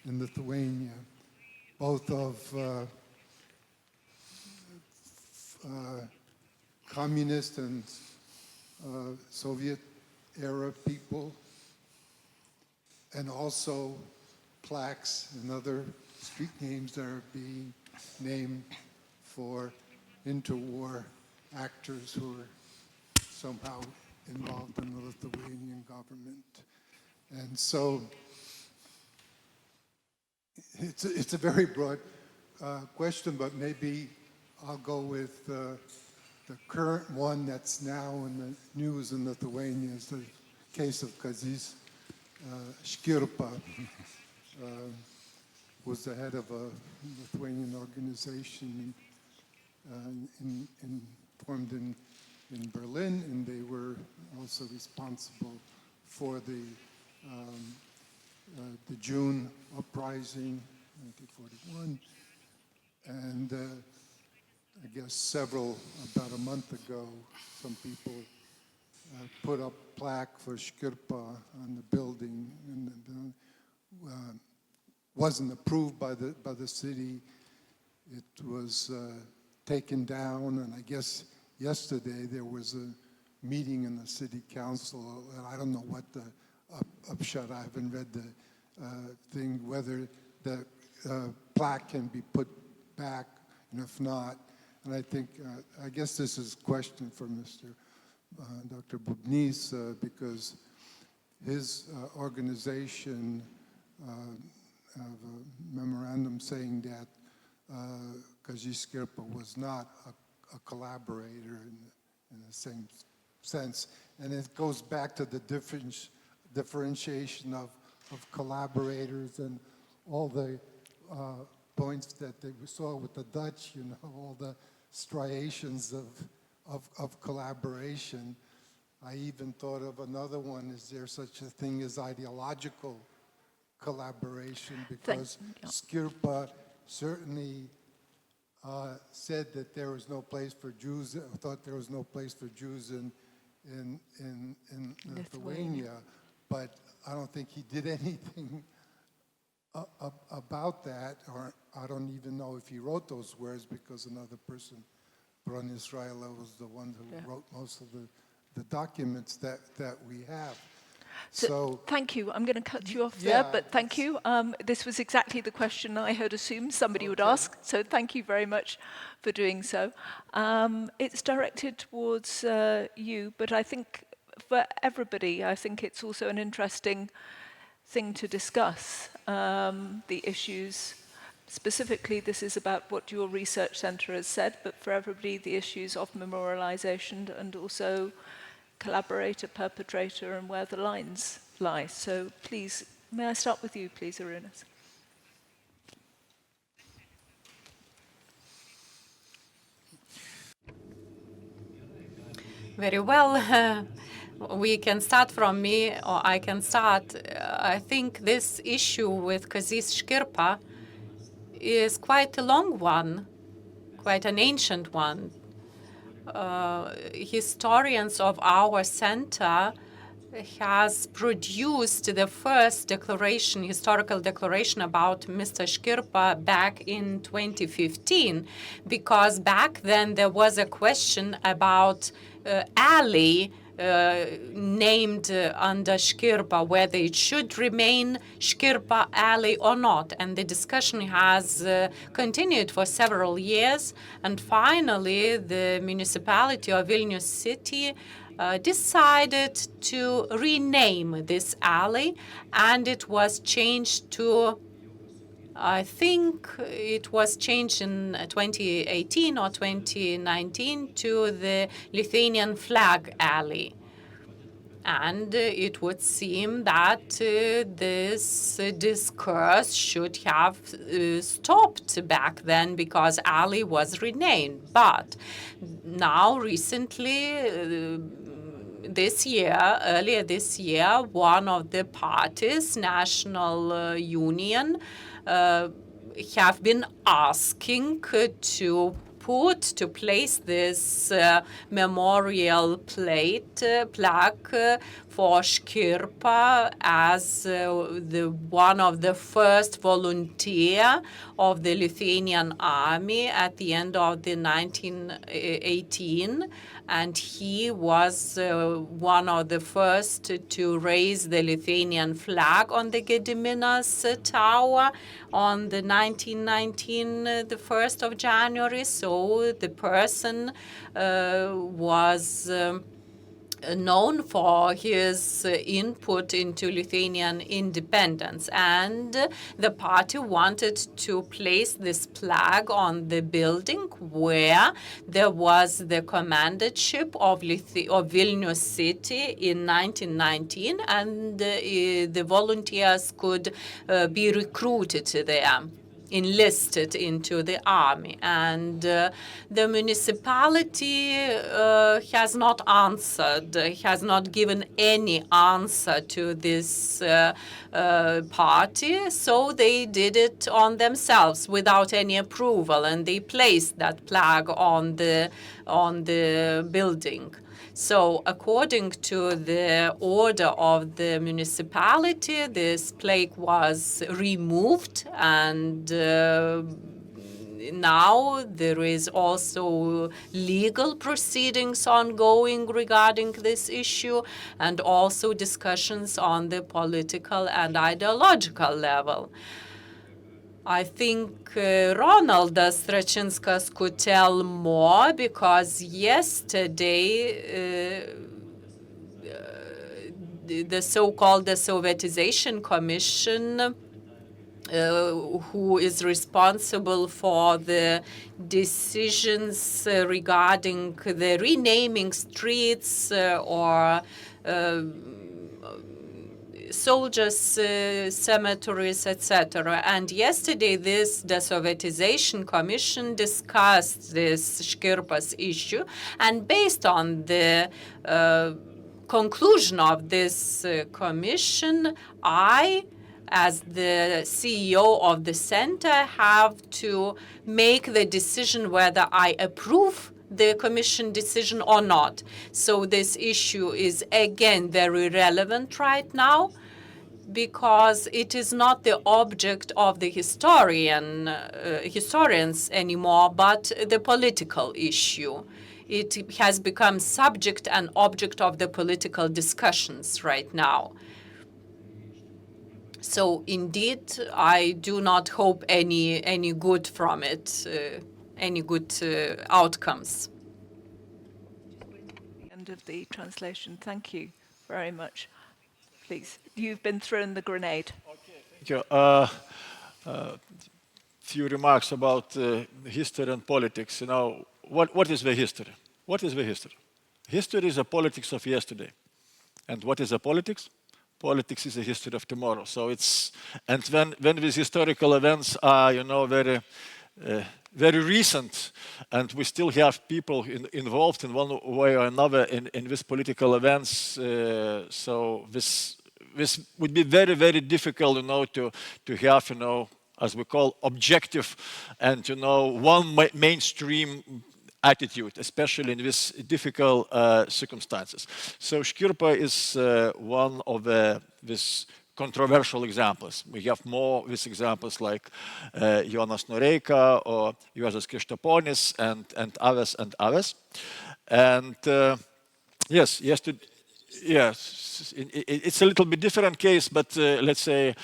S6: in Lithuania, both of communist and Soviet era people, and also plaques and other street names that are being named for interwar actors who are somehow involved in the Lithuanian government. And so it's a very broad question, but maybe I'll go with the current one that's now in the news in Lithuania is the case of Kazys Škirpa, was the head of a Lithuanian organization formed in Berlin, and they were also responsible for the June uprising, 1941, and I guess about a month ago, some people put up plaque for Škirpa on the building, and wasn't approved by the city. It was taken down, and I guess yesterday there was a meeting in the city council, and I don't know what the upshot. I haven't read the thing, whether the plaque can be put back, and if not, and I think, I guess this is a question for Dr. Bubnys, because his organization have a memorandum saying that Kazys Škirpa was not a collaborator in the same sense. And it goes back to the differentiation of collaborators and all the points that they saw with the Dutch, all the striations of collaboration. I even thought of another one. Is there such a thing as ideological collaboration? Because Škirpa certainly said that there was no place for Jews, thought there was no place for Jews in Lithuania, but I don't think he did anything about that, or I don't even know if he wrote those words, because another person, Bubnys, was the one who wrote most of the documents that we have.
S1: So thank you. I'm going to cut you off there, but thank you. This was exactly the question I had assumed somebody would ask, so thank you very much for doing so. It's directed towards you, but I think for everybody, I think it's also an interesting thing to discuss, the issues. Specifically, this is about what your research centre has said, but for everybody, the issues of memorialization and also collaborator, perpetrator, and where the lines lie. So please, may I start with you, please, Arunas?
S4: Very well. We can start from me, or I can start. I think this issue with Kazys Škirpa is quite a long one, quite an ancient one. Historians of our center has produced the first declaration, historical declaration about Mr. Škirpa back in 2015, because back then there was a question about alley named under Škirpa, whether it should remain Škirpa Alley or not. And the discussion has continued for several years. And finally, the municipality of Vilnius city decided to rename this alley, and it was changed to, I think it was changed in 2018 or 2019 to the Lithuanian Flag Alley.
S7: And it would seem that this discourse should have stopped back then because Ali was renamed. But now, recently, earlier this year, one of the parties, National Union, have been asking to place this memorial plaque for Škirpa as one of the first volunteer of the Lithuanian army at the end of the 1918, and he was one of the first to raise the Lithuanian flag on the Gediminas Tower on the 1919, the 1st of January. So the person was known for his input into Lithuanian independence, and the party wanted to place this flag on the building where there was the commandership of Vilnius city in 1919, and the volunteers could be recruited there, enlisted into the army. And the municipality has not answered, has not given any answer to this party, so they did it on themselves without any approval, and they placed that flag on the building. So according to the order of the municipality, this plaque was removed, and now there is also legal proceedings ongoing regarding this issue, and also discussions on the political and ideological level. I think Ronaldas Racinskas could tell more, because yesterday the so-called Sovietization Commission, who is responsible for the decisions regarding the renaming streets or soldiers' cemeteries, etc. And yesterday, this Desovietization Commission discussed this Škirpa's issue, and based on the conclusion of this commission, I, as the CEO of the center, have to make the decision whether I approve the commission decision or not. So this issue is again very relevant right now, because it is not the object of the historians anymore, but the political issue. It has become subject and object of the political discussions right now. So indeed, I do not hope any good from it, any good outcomes.
S1: End of the translation. Thank you very much. Please, you've been thrown the grenade.
S5: Thank you. Few remarks about history and politics. You know, what is the history? What is the history? History is the politics of yesterday. And what is the politics? Politics is the history of tomorrow. So it's, and when these historical events are, you know, very recent, and we still have people involved in one way or another in these political events, so this would be very, very difficult, you know, to have, you know, as we call, objective and, you know, one mainstream attitude, especially in these difficult circumstances. So Škirpa is one of these controversial examples. We have more of these examples like Jonas Noreika or Juozas Krištaponis and others and others. And yes, it's a little bit different case, but let's say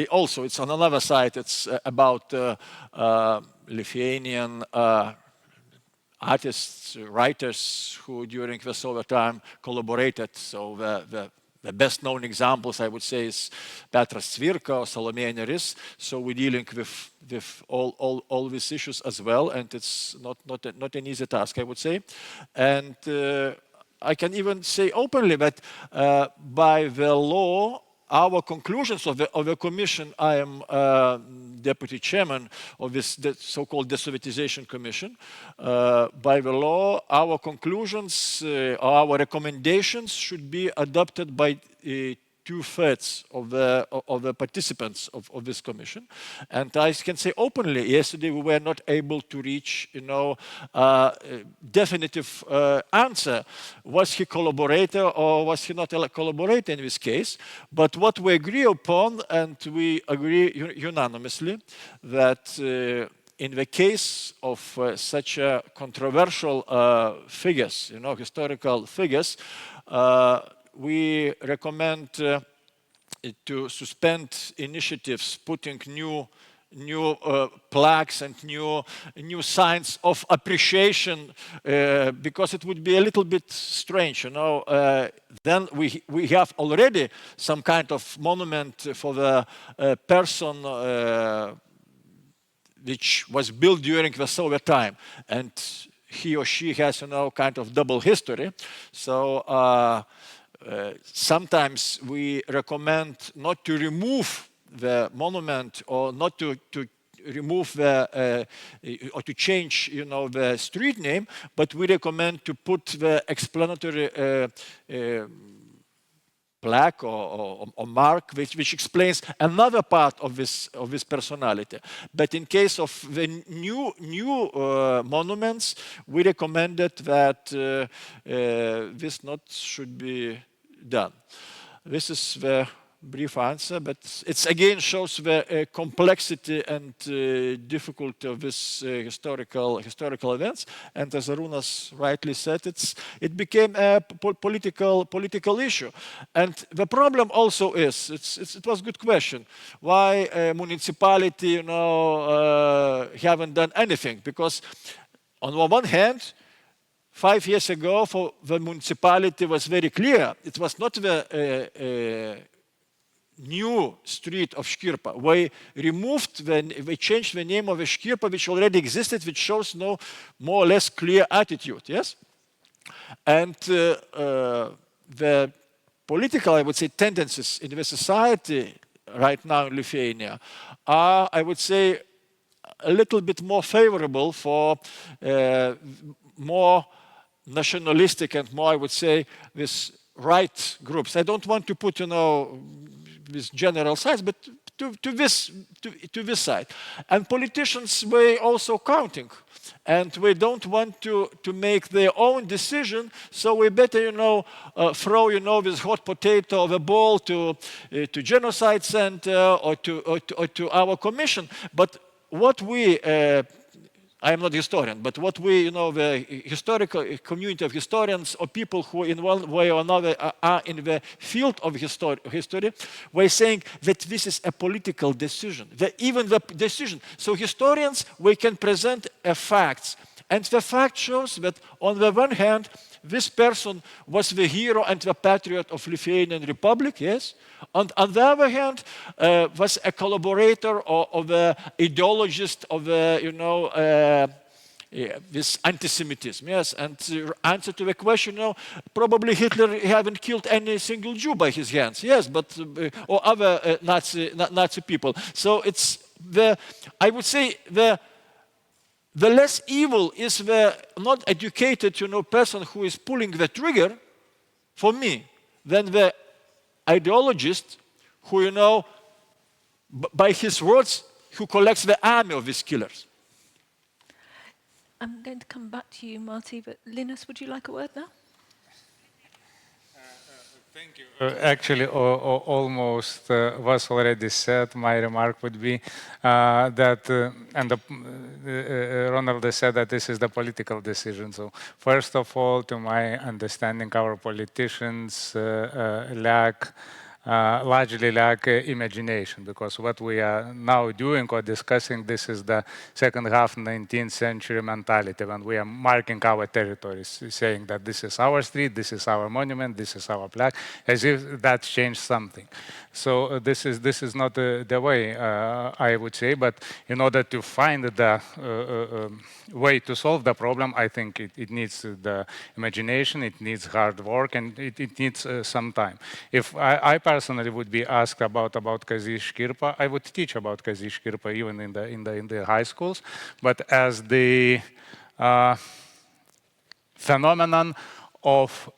S5: also it's on another side. It's about Lithuanian artists, writers who during the Soviet time collaborated. So the best known examples, I would say, is Petras Cvirka or Salomėja Nėris. So we're dealing with all these issues as well, and it's not an easy task, I would say. And I can even say openly that by the law, our conclusions of the commission, I am deputy chairman of this so-called Desovietization Commission. By the law, our conclusions, our recommendations should be adopted by 2/3 of the participants of this commission. And I can say openly, yesterday we were not able to reach, definitive answer. Was he collaborator or was he not a collaborator in this case? But what we agree upon, and we agree unanimously, that in the case of such controversial figures, historical figures, we recommend to suspend initiatives putting new plaques and new signs of appreciation, because it would be a little bit strange, then we have already some kind of monument for the person which was built during the Soviet time, and he or she has kind of double history. So sometimes we recommend not to remove the monument or not to remove the or to change the street name, but we recommend to put the explanatory plaque or mark which explains another part of this personality. But in case of the new monuments, we recommended that this not should be done. This is the brief answer, but it again shows the complexity and difficulty of this historical events. And as Arunas rightly said, it became a political issue. And the problem also is, it was a good question, why municipality haven't done anything? Because on the one hand, 5 years ago, for the municipality was very clear. It was not the new street of Škirpa. We changed the name of the Škirpa, which already existed, which shows no more or less clear attitude, yes? And the political, I would say, tendencies in the society right now in Lithuania are, I would say, a little bit more favorable for more nationalistic and more, I would say, this right groups. I don't want to put, this general size, but to this side. And politicians were also counting. And we don't want to make their own decision, so we better, throw, this hot potato of a ball to genocide center or to our commission. But what we I am not a historian, but what we, the historical community of historians or people who in one way or another are in the field of history, we're saying that this is a political decision, even the decision. So historians, we can present facts. And the fact shows that on the one hand, this person was the hero and the patriot of Lithuanian Republic, yes? And on the other hand, was a collaborator or the ideologist of this anti-Semitism, yes? And to answer to the question, probably Hitler haven't killed any single Jew by his hands, yes, but or other Nazi people. So it's I would say the less evil is the not educated, person who is pulling the trigger, for me, than the ideologist who, by his words, who collects the army of these killers.
S1: I'm going to come back to you, Marty, but Linas, would you like a word now?
S3: Thank you. Actually, almost was already said. My remark would be that, and Ronaldas said that this is the political decision. So first of all, to my understanding, our politicians lack largely lack imagination, because what we are now doing or discussing, this is the second half 19th century mentality, when we are marking our territories, saying that this is our street, this is our monument, this is our plaque, as if that changed something. So this is not the way, I would say, but in order to find the way to solve the problem, I think it needs the imagination, it needs hard work, and it needs some time. If I personally would be asked about Kazys Škirpa, I would teach about Kazys Škirpa even in the high schools, but as the phenomenon of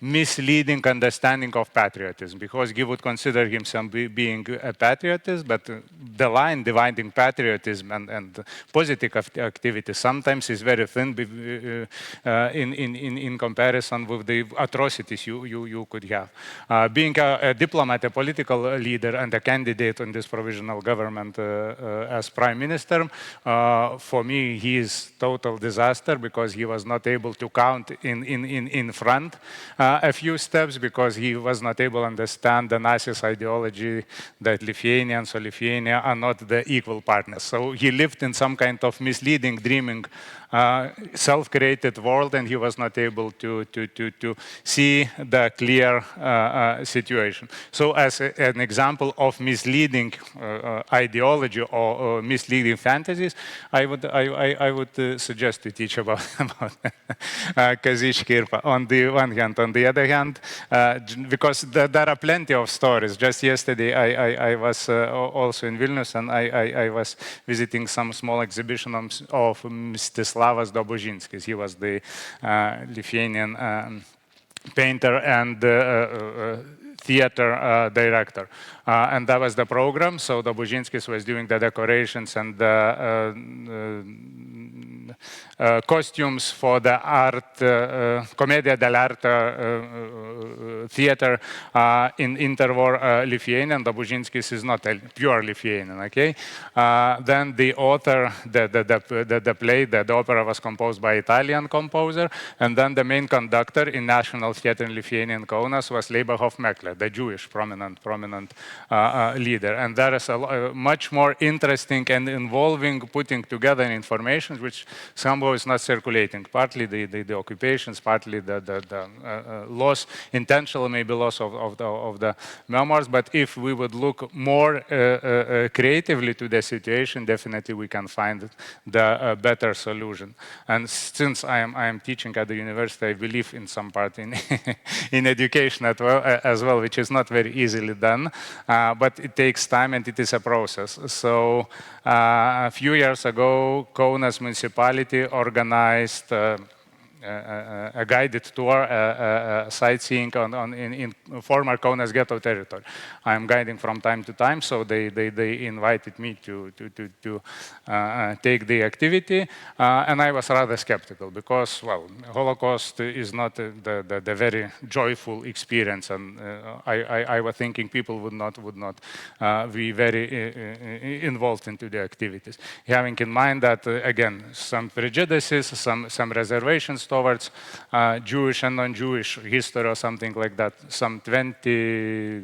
S3: misleading understanding of patriotism, because he would consider himself being a patriotist, but the line dividing patriotism and positive activity sometimes is very thin in comparison with the atrocities you could have. Being a diplomat, a political leader, and a candidate in this provisional government as prime minister, for me, he is total disaster, because he was not able to count in front a few steps, because he was not able to understand the Nazis' ideology that Lithuanians or Lithuania are not the equal partners. So he lived in some kind of misleading, dreaming, self-created world, and he was not able to see the clear situation. So as an example of misleading ideology or misleading fantasies, I would suggest to teach about Kazys Škirpa on the one hand. On the other hand, because there are plenty of stories. Just yesterday, I was also in Vilnius, and I was visiting some small exhibition of Mstislavas Dobužinskis. He was the Lithuanian painter and theater director. And that was the program. So Dobužinskis was doing the decorations and the costumes for the art, Commedia dell'arte theater in interwar Lithuania. And Dobužinskis is not a pure Lithuanian, okay? Then the author, the play, the opera was composed by Italian composer. And then the main conductor in National Theatre in Lithuania in Kaunas was Leiberhoff Mekler, the Jewish prominent leader. And that is a much more interesting and involving putting together information which somehow is not circulating. Partly the occupations, partly the loss, intentional maybe loss of the memoirs. But if we would look more creatively to the situation, definitely we can find the better solution. And since I am teaching at the university, I believe in some part in in education as well, which is not very easily done, but it takes time and it is a process. So a few years ago, Kaunas municipality organized a guided tour, sightseeing in former Kaunas ghetto territory. I am guiding from time to time, so they invited me to take the activity, and I was rather skeptical because, well, Holocaust is not the very joyful experience, and I was thinking people would not be very involved into the activities. Having in mind that again some prejudices, some reservations towards Jewish and non-Jewish history or something like that. Some 20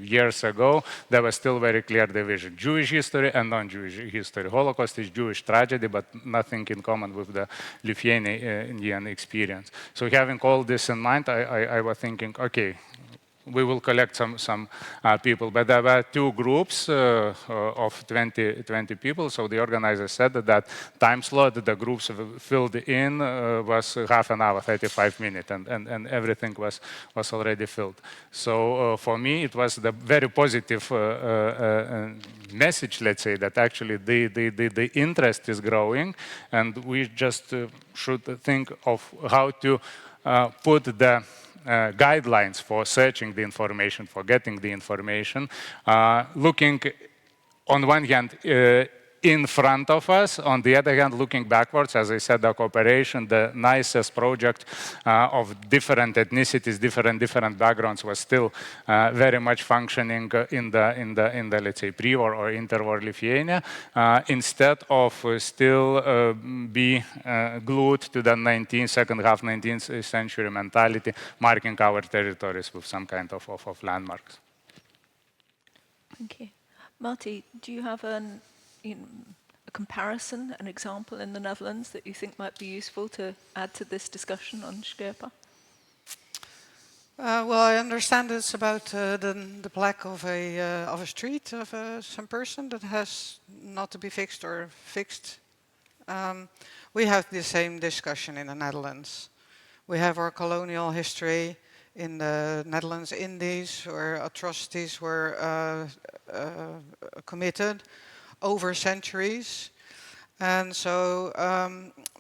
S3: years ago, there was still very clear division. Jewish history and non-Jewish history. Holocaust is Jewish tragedy, but nothing in common with the Lithuanian experience. So having all this in mind, I was thinking, okay, we will collect some people, but there were two groups of 20 people. So the organizer said that time slot the groups filled in was half an hour, 35 minutes, and everything was already filled. So for me, it was the very positive message, let's say, that actually the interest is growing, and we just should think of how to put the guidelines for searching the information, for getting the information, looking on one hand in front of us, on the other hand looking backwards. As I said, the cooperation, the nicest project of different ethnicities, different backgrounds was still very much functioning in the let's say pre-war or interwar Lithuania, instead of still be glued to the second half 19th century mentality, marking our territories with some kind of landmarks.
S1: Thank you. Marty, do you have a comparison, an example in the Netherlands that you think might be useful to add to this discussion on Sherpa?
S2: Well, I understand it's about the plaque of a street of some person that has not to be fixed or fixed. We have the same discussion in the Netherlands. We have our colonial history in the Netherlands Indies, where atrocities were committed over centuries. And so,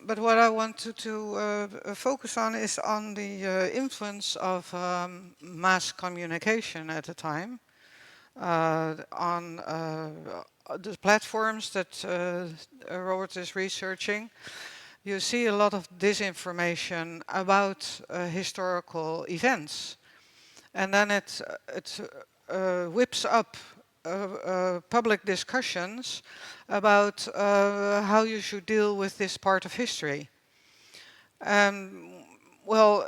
S2: but what I wanted to focus on is on the influence of mass communication at the time, on the platforms that Robert is researching. You see a lot of disinformation about historical events, and then it whips up public discussions about how you should deal with this part of history. Well,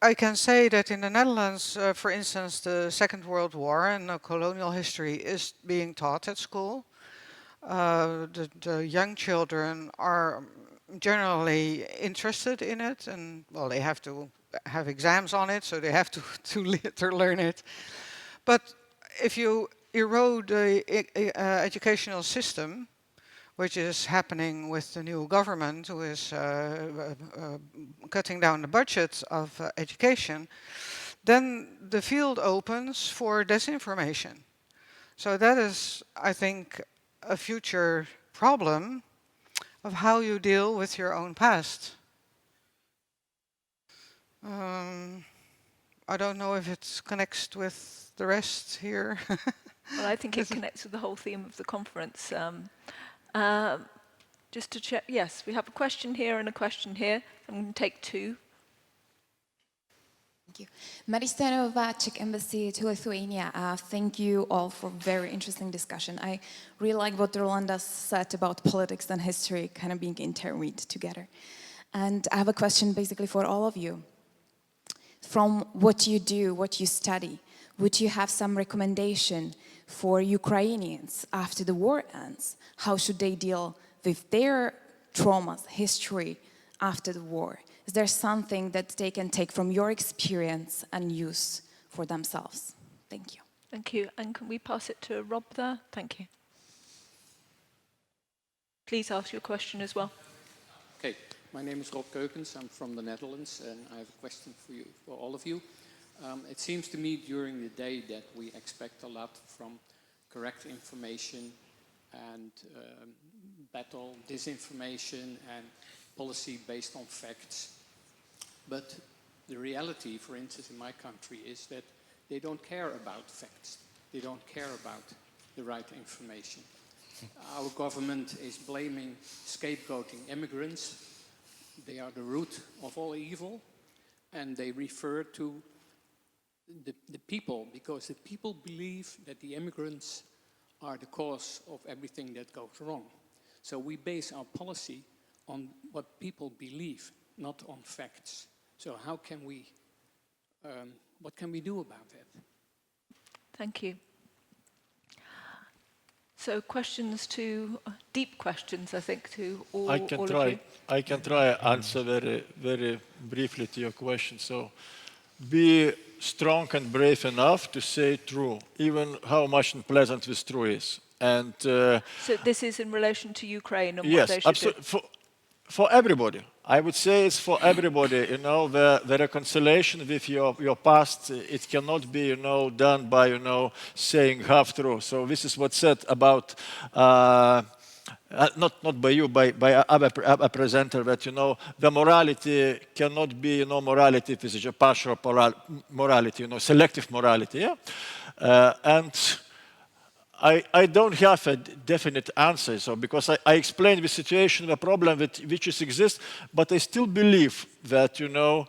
S2: I can say that in the Netherlands, for instance, the Second World War and colonial history is being taught at school. The young children are generally interested in it, and well, they have to have exams on it, so they have to learn it. But if you erode the educational system, which is happening with the new government, who is cutting down the budget of education, then the field opens for disinformation. So that is, I think, a future problem of how you deal with your own past. I don't know if it connects with the rest here.
S1: Well, I think it connects with the whole theme of the conference. Just to check, yes, we have a question here and a question here. I'm going to take two.
S8: Thank you. Marty Stanova, Czech Embassy to Lithuania. Thank you all for a very interesting discussion. I really like what Rolandas said about politics and history kind of being interweaved together. And I have a question basically for all of you. From what you do, what you study, would you have some recommendation for Ukrainians after the war ends? How should they deal with their traumas, history after the war? Is there something that they can take from your experience and use for themselves? Thank you.
S1: Thank you. And can we pass it to Rob there? Thank you. Please ask your question as well.
S9: Okay, my name is Rob Keukens. I'm from the Netherlands, and I have a question for you, for all of you. It seems to me during the day that we expect a lot from correct information and battle disinformation and policy based on facts. But the reality, for instance, in my country is that they don't care about facts. They don't care about the right information. Our government is blaming, scapegoating immigrants. They are the root of all evil, and they refer to the people, because the people believe that the immigrants are the cause of everything that goes wrong. So we base our policy on what people believe, not on facts. So how can we, what can we do about that?
S1: Thank you. So questions to, deep questions, I think, to all of you.
S5: I can try answer very, very briefly to your question. So be strong and brave enough to say true, even how much unpleasant this true is. And
S1: so this is in relation to Ukraine and
S5: yes,
S1: what they should do?
S5: For everybody. I would say it's for everybody, you know, the reconciliation with your past, it cannot be, you know, done by, you know, saying half true. So this is what's said about, not by you, by other presenter, that, you know, the morality cannot be, you know, morality if it's a partial morality, you know, selective morality, yeah? And I don't have a definite answer, so because I explained the situation, the problem which exists, but I still believe that, you know,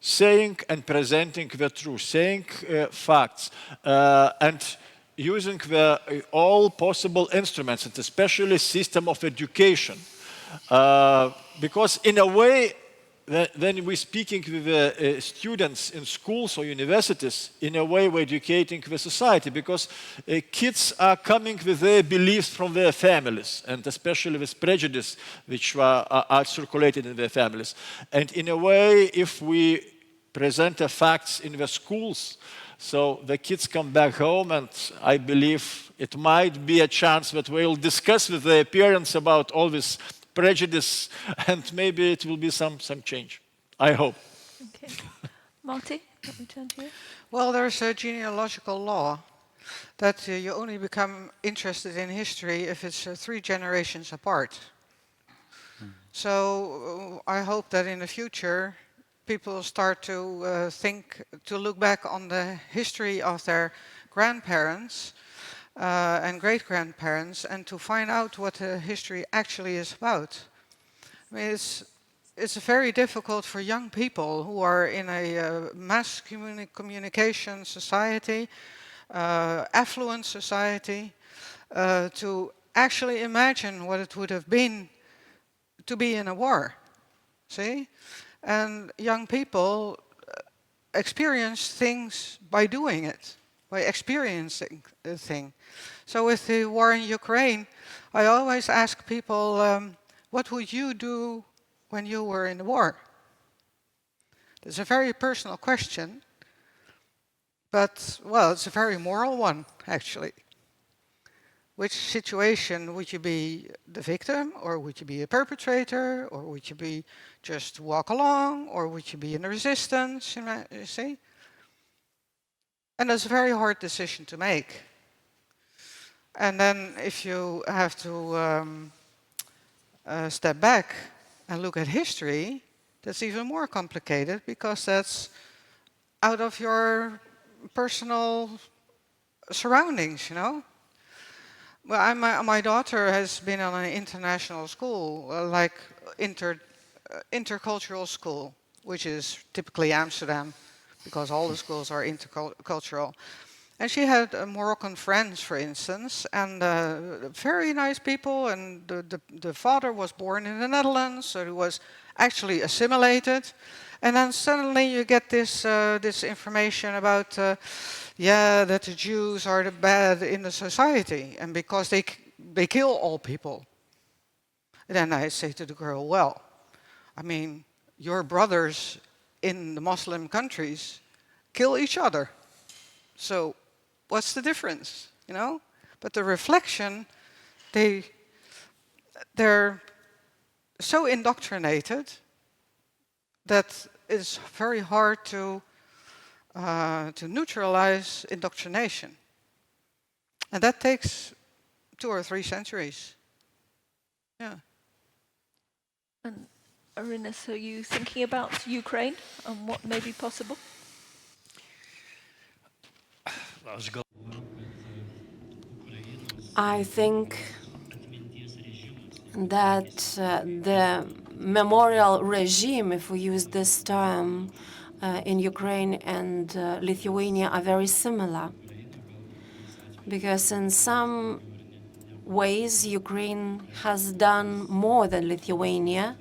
S5: saying and presenting the truth, saying facts, and using all possible instruments, and especially system of education, because in a way, when we're speaking with students in schools or universities, in a way we're educating the society, because kids are coming with their beliefs from their families, and especially with prejudice which are circulated in their families. And in a way, if we present the facts in the schools, so the kids come back home, and I believe it might be a chance that we'll discuss with their parents about all this prejudice, and maybe it will be some change. I hope.
S1: Okay. Marty, let me turn to you.
S2: Well, there's a genealogical law that you only become interested in history if it's 3 generations apart. So I hope that in the future people start to to look back on the history of their grandparents and great-grandparents, and to find out what the history actually is about. I mean, it's very difficult for young people who are in a mass communication society, affluent society, to actually imagine what it would have been to be in a war, see? And young people experience things by doing it, by experiencing the thing. So with the war in Ukraine, I always ask people, what would you do when you were in the war? It's a very personal question, but, well, it's a very moral one, actually. Which situation would you be the victim, or would you be a perpetrator, or would you be just walk along, or would you be in the resistance, you see? And that's a very hard decision to make. And then if you have to step back and look at history, that's even more complicated, because that's out of your personal surroundings, you know? Well, my daughter has been on an international school, like intercultural school, which is typically Amsterdam, because all the schools are intercultural. And she had Moroccan friends, for instance, and very nice people. And the father was born in the Netherlands, so he was actually assimilated. And then suddenly you get this information about, that the Jews are the bad in the society, and because they kill all people. And then I say to the girl, well, I mean, your brothers in the Muslim countries kill each other. So what's the difference, you know? But the reflection, they're so indoctrinated that it's very hard to neutralize indoctrination. And that takes 2 or 3 centuries. Yeah.
S1: And Arunas, are you thinking about Ukraine and what may be possible?
S4: I think that the memorial regime, if we use this term, in Ukraine and Lithuania are very similar. Because in some ways, Ukraine has done more than Lithuania.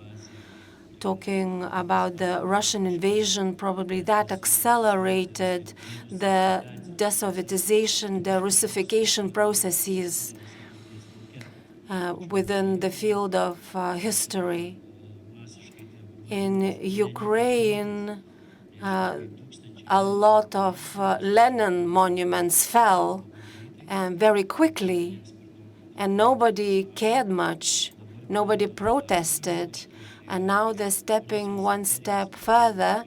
S4: Talking about the Russian invasion, probably that accelerated the de-Sovietization, the Russification processes within the field of history. In Ukraine, a lot of Lenin monuments fell very quickly, and nobody cared much. Nobody protested. And now they're stepping one step further.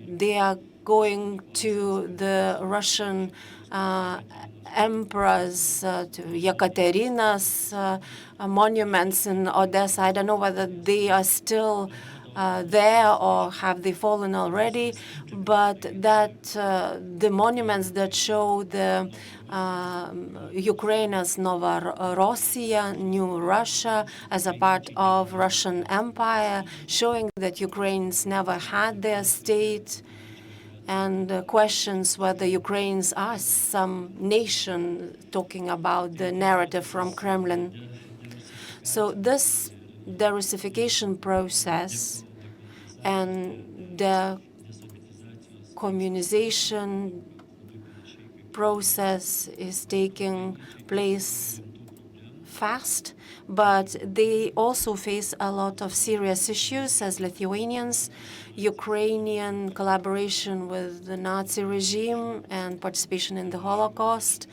S4: They are going to the Russian emperors, to Yekaterina's monuments in Odessa. I don't know whether they are still there or have they fallen already, but that the monuments that show the Ukraine as Novorossiya, New Russia, as a part of Russian Empire, showing that Ukrainians never had their state, and questions whether Ukrainians are some nation, talking about the narrative from Kremlin. So this de-Russification process and the communization process is taking place fast, but they also face a lot of serious issues as Lithuanians, Ukrainian collaboration with the Nazi regime and participation in the Holocaust,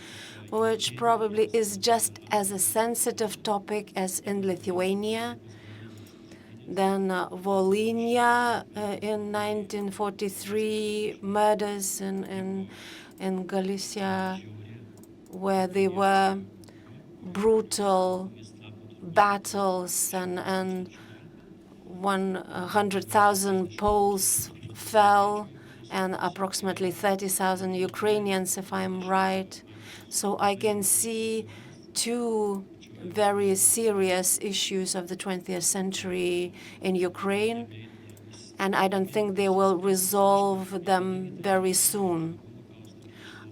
S4: which probably is just as a sensitive topic as in Lithuania. Then Volhynia in 1943, murders in Galicia, where they were brutal battles, and 100,000 Poles fell, and approximately 30,000 Ukrainians, if I'm right. So I can see two very serious issues of the 20th century in Ukraine, and I don't think they will resolve them very soon.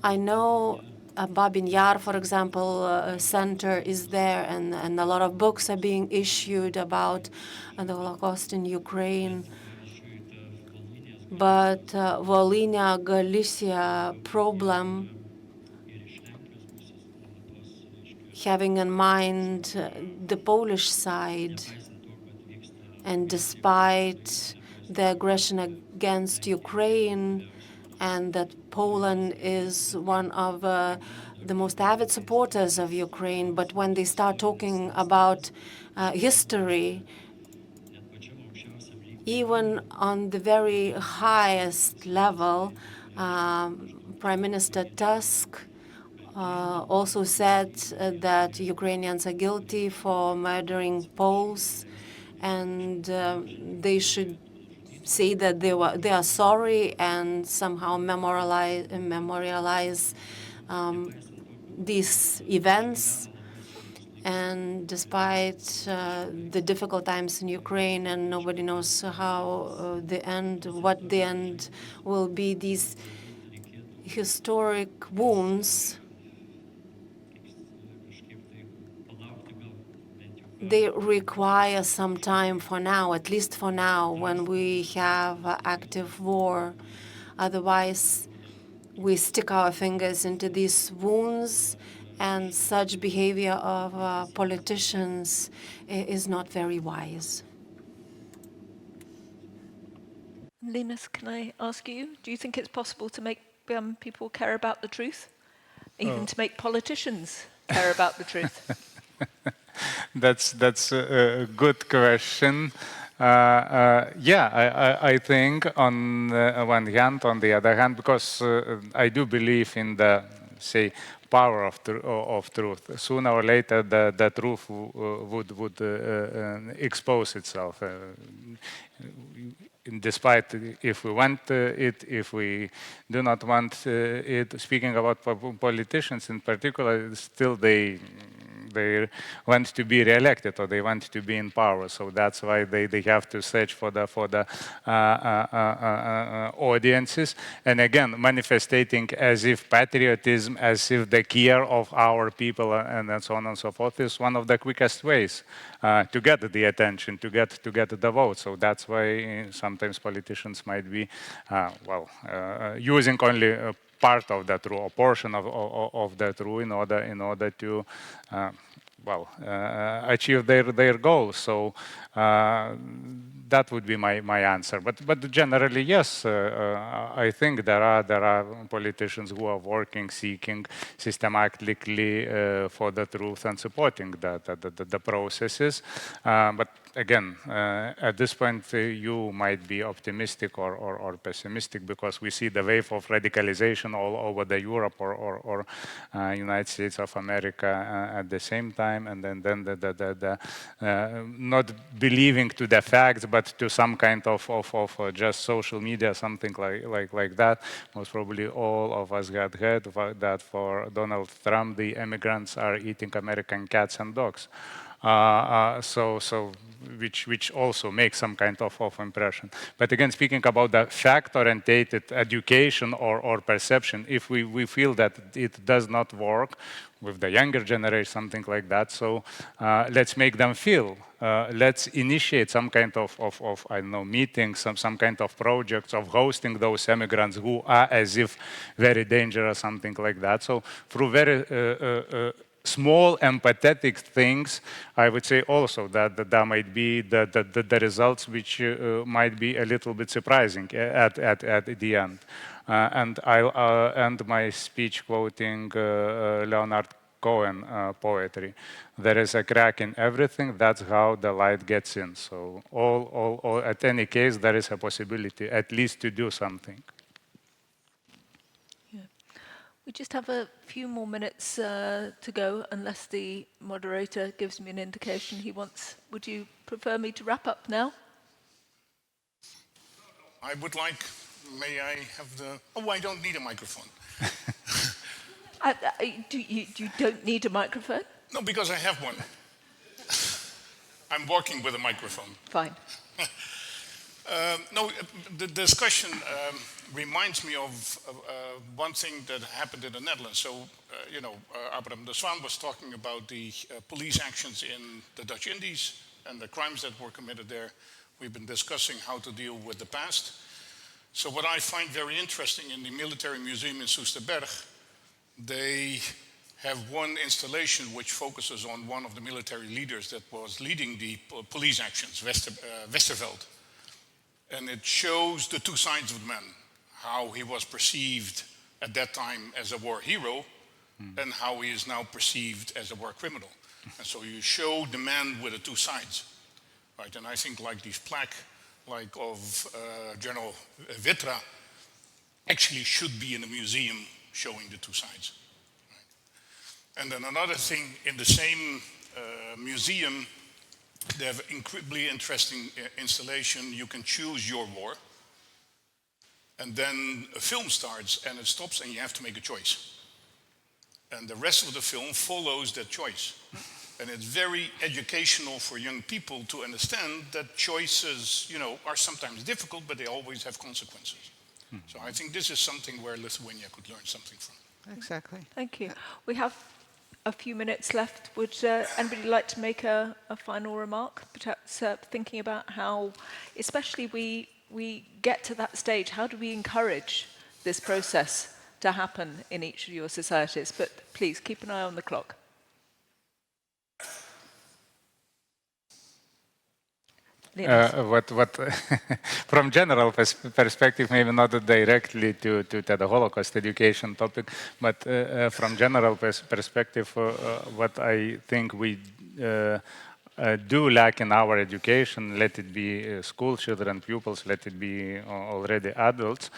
S4: I know Babin Yar, for example, center is there, and a lot of books are being issued about the Holocaust in Ukraine. But Volhynia, Galicia problem, having in mind the Polish side, and despite the aggression against Ukraine, and that Poland is one of the most avid supporters of Ukraine, but when they start talking about history, even on the very highest level, Prime Minister Tusk also said that Ukrainians are guilty for murdering Poles, and they should say that they are sorry and somehow memorialize these events. And despite the difficult times in Ukraine, and nobody knows how what the end will be, these historic wounds, they require some time for now, at least for now, when we have active war. Otherwise, we stick our fingers into these wounds, and such behavior of politicians is not very wise.
S1: Linas, can I ask you, do you think it's possible to make people care about the truth? Even to make politicians care about the truth?
S3: That's a good question. Yeah, I think on one hand, on the other hand, because I do believe in the, say, power of truth. Sooner or later, the truth would expose itself. Despite if we want it, if we do not want it. Speaking about politicians in particular, still they want to be re-elected, or they want to be in power. So that's why they have to search for the audiences. And again, manifesting as if patriotism, as if the care of our people, and so on and so forth, is one of the quickest ways to get the attention, to get the vote. So that's why sometimes politicians might be, using only part of that rule, a portion of that rule, in order to achieve their goals. So that would be my answer. But generally, yes, I think there are politicians who are working, seeking systematically for the truth and supporting the processes. But again, at this point, you might be optimistic or pessimistic, because we see the wave of radicalization all over the Europe or United States of America at the same time, and then the not believing to the facts, but to some kind of just social media, something like that. Most probably all of us had heard that for Donald Trump, the immigrants are eating American cats and dogs. which also makes some kind of impression. But again, speaking about the fact-orientated education or perception, if we feel that it does not work with the younger generation, something like that, so let's make them feel. Let's initiate some kind of I don't know, meetings, some kind of projects of hosting those immigrants who are as if very dangerous, something like that. So through very small empathetic things, I would say also that there might be the results which might be a little bit surprising at the end. And I'll end my speech quoting Leonard Cohen poetry. There is a crack in everything, that's how the light gets in. So all at any case, there is a possibility at least to do something.
S1: We just have a few more minutes to go, unless the moderator gives me an indication he wants. Would you prefer me to wrap up now?
S10: I would like, may I have the, oh, I don't need a microphone.
S1: You don't need a microphone?
S10: No, because I have one. I'm working with a microphone.
S1: Fine.
S10: No, the discussion reminds me of one thing that happened in the Netherlands. So, you know, Abraham de Zwaan was talking about the police actions in the Dutch Indies and the crimes that were committed there. We've been discussing how to deal with the past. So what I find very interesting in the Military Museum in Soesterberg, they have one installation which focuses on one of the military leaders that was leading the police actions, Westerveld. And it shows the two sides of the man, how he was perceived at that time as a war hero and how he is now perceived as a war criminal. And so you show the man with the two sides, right? And I think like this plaque, like of General Vitra, actually should be in a museum showing the two sides. Right? And then another thing, in the same museum, they have an incredibly interesting installation. You can choose your war. And then a film starts and it stops and you have to make a choice. And the rest of the film follows that choice. And it's very educational for young people to understand that choices, you know, are sometimes difficult, but they always have consequences. So I think this is something where Lithuania could learn something from.
S2: Exactly.
S1: Thank you. We have a few minutes left. Would anybody like to make a final remark? Perhaps thinking about how, especially we get to that stage, how do we encourage this process to happen in each of your societies? But please keep an eye on the clock.
S3: What from general perspective, maybe not directly to the Holocaust education topic, but from general perspective, what I think we do lack in our education, let it be school children, pupils, let it be already adults,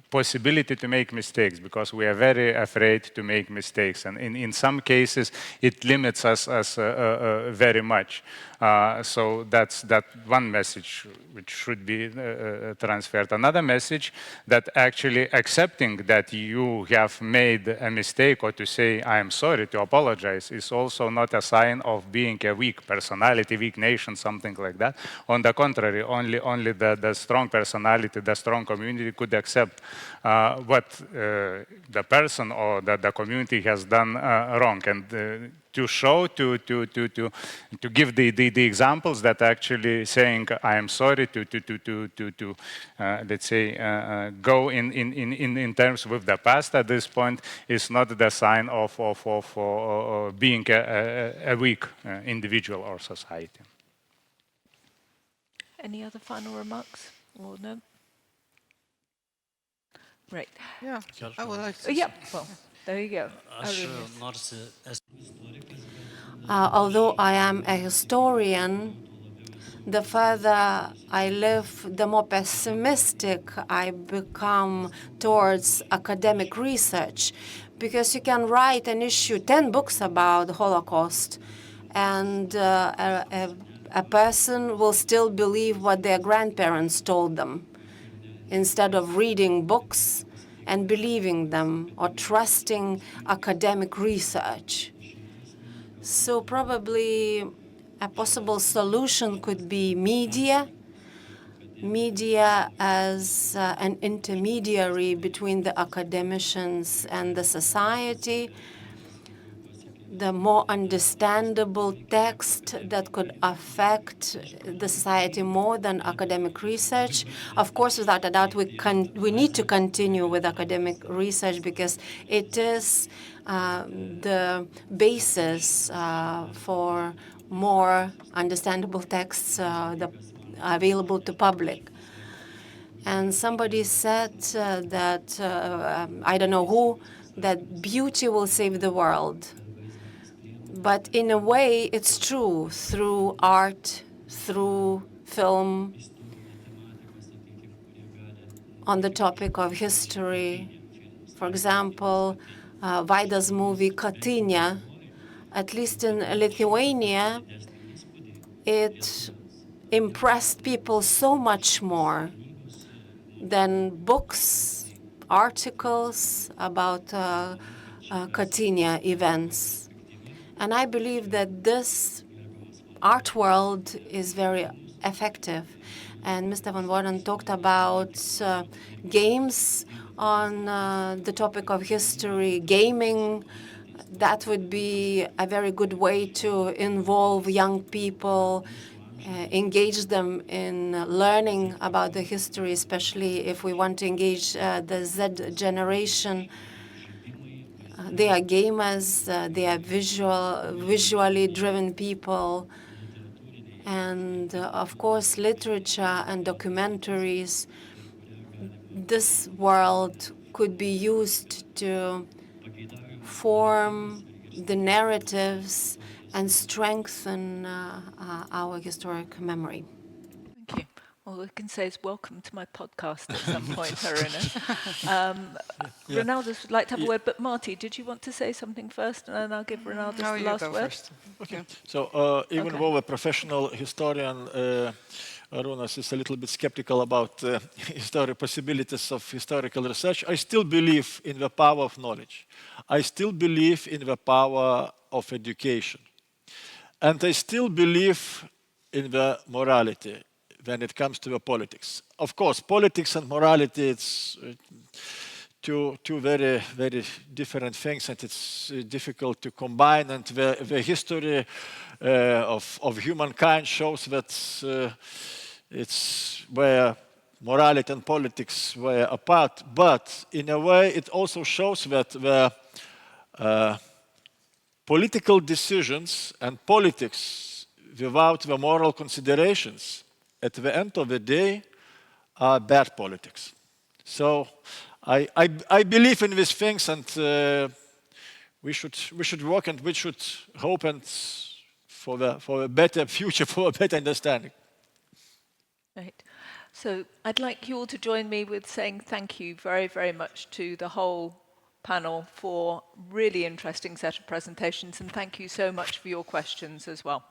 S3: possibility to make mistakes, because we are very afraid to make mistakes, and in some cases it limits us very much. So that's that one message which should be transferred. Another message, that actually accepting that you have made a mistake, or to say I am sorry, to apologize, is also not a sign of being a weak personality, weak nation, something like that. On the contrary, only the strong personality, the strong community could accept what the person or the community has done wrong, and to show, to give the examples that actually saying I am sorry, to let's say go in terms with the past at this point is not the sign of being a weak individual or society.
S1: Any other final remarks or no? Right.
S2: Yeah, I would like to.
S1: Yeah. Well, there you go.
S4: Although I am a historian, the further I live, the more pessimistic I become towards academic research, because you can write and issue 10 books about the Holocaust, and a person will still believe what their grandparents told them, instead of reading books and believing them or trusting academic research. So probably a possible solution could be media as an intermediary between the academicians and the society, the more understandable text that could affect the society more than academic research. Of course, without a doubt, we need to continue with academic research because it is the basis for more understandable texts available to public. And somebody said that, I don't know who, that beauty will save the world. But in a way, it's true through art, through film, on the topic of history. For example, Vaida's movie Katynia, at least in Lithuania, it impressed people so much more than books, articles about Katynia events. And I believe that this art world is very effective. And Mr. Van Worden talked about games on the topic of history, gaming. That would be a very good way to involve young people, engage them in learning about the history, especially if we want to engage the Z generation. They are gamers, they are visually driven people. And of course, literature and documentaries, this world could be used to form the narratives and strengthen our historic memory.
S1: Thank you. All I can say is welcome to my podcast at some point, Arunas. Ronaldas would like to have a word, but Marty, did you want to say something first? And then I'll give Ronaldas the last word.
S2: First.
S5: Okay. So even though a professional historian, Arunas is a little bit skeptical about historic possibilities of historical research, I still believe in the power of knowledge. I still believe in the power of education. And I still believe in the morality when it comes to the politics. Of course, politics and morality, it's two very, very different things, and it's difficult to combine. And the history of humankind shows that it's where morality and politics were apart. But in a way, it also shows that the political decisions and politics without the moral considerations at the end of the day are bad politics. So I believe in these things, and we should work and we should hope and for a better future, for a better understanding.
S1: Right. So I'd like you all to join me with saying thank you very, very much to the whole panel for really interesting set of presentations, and thank you so much for your questions as well.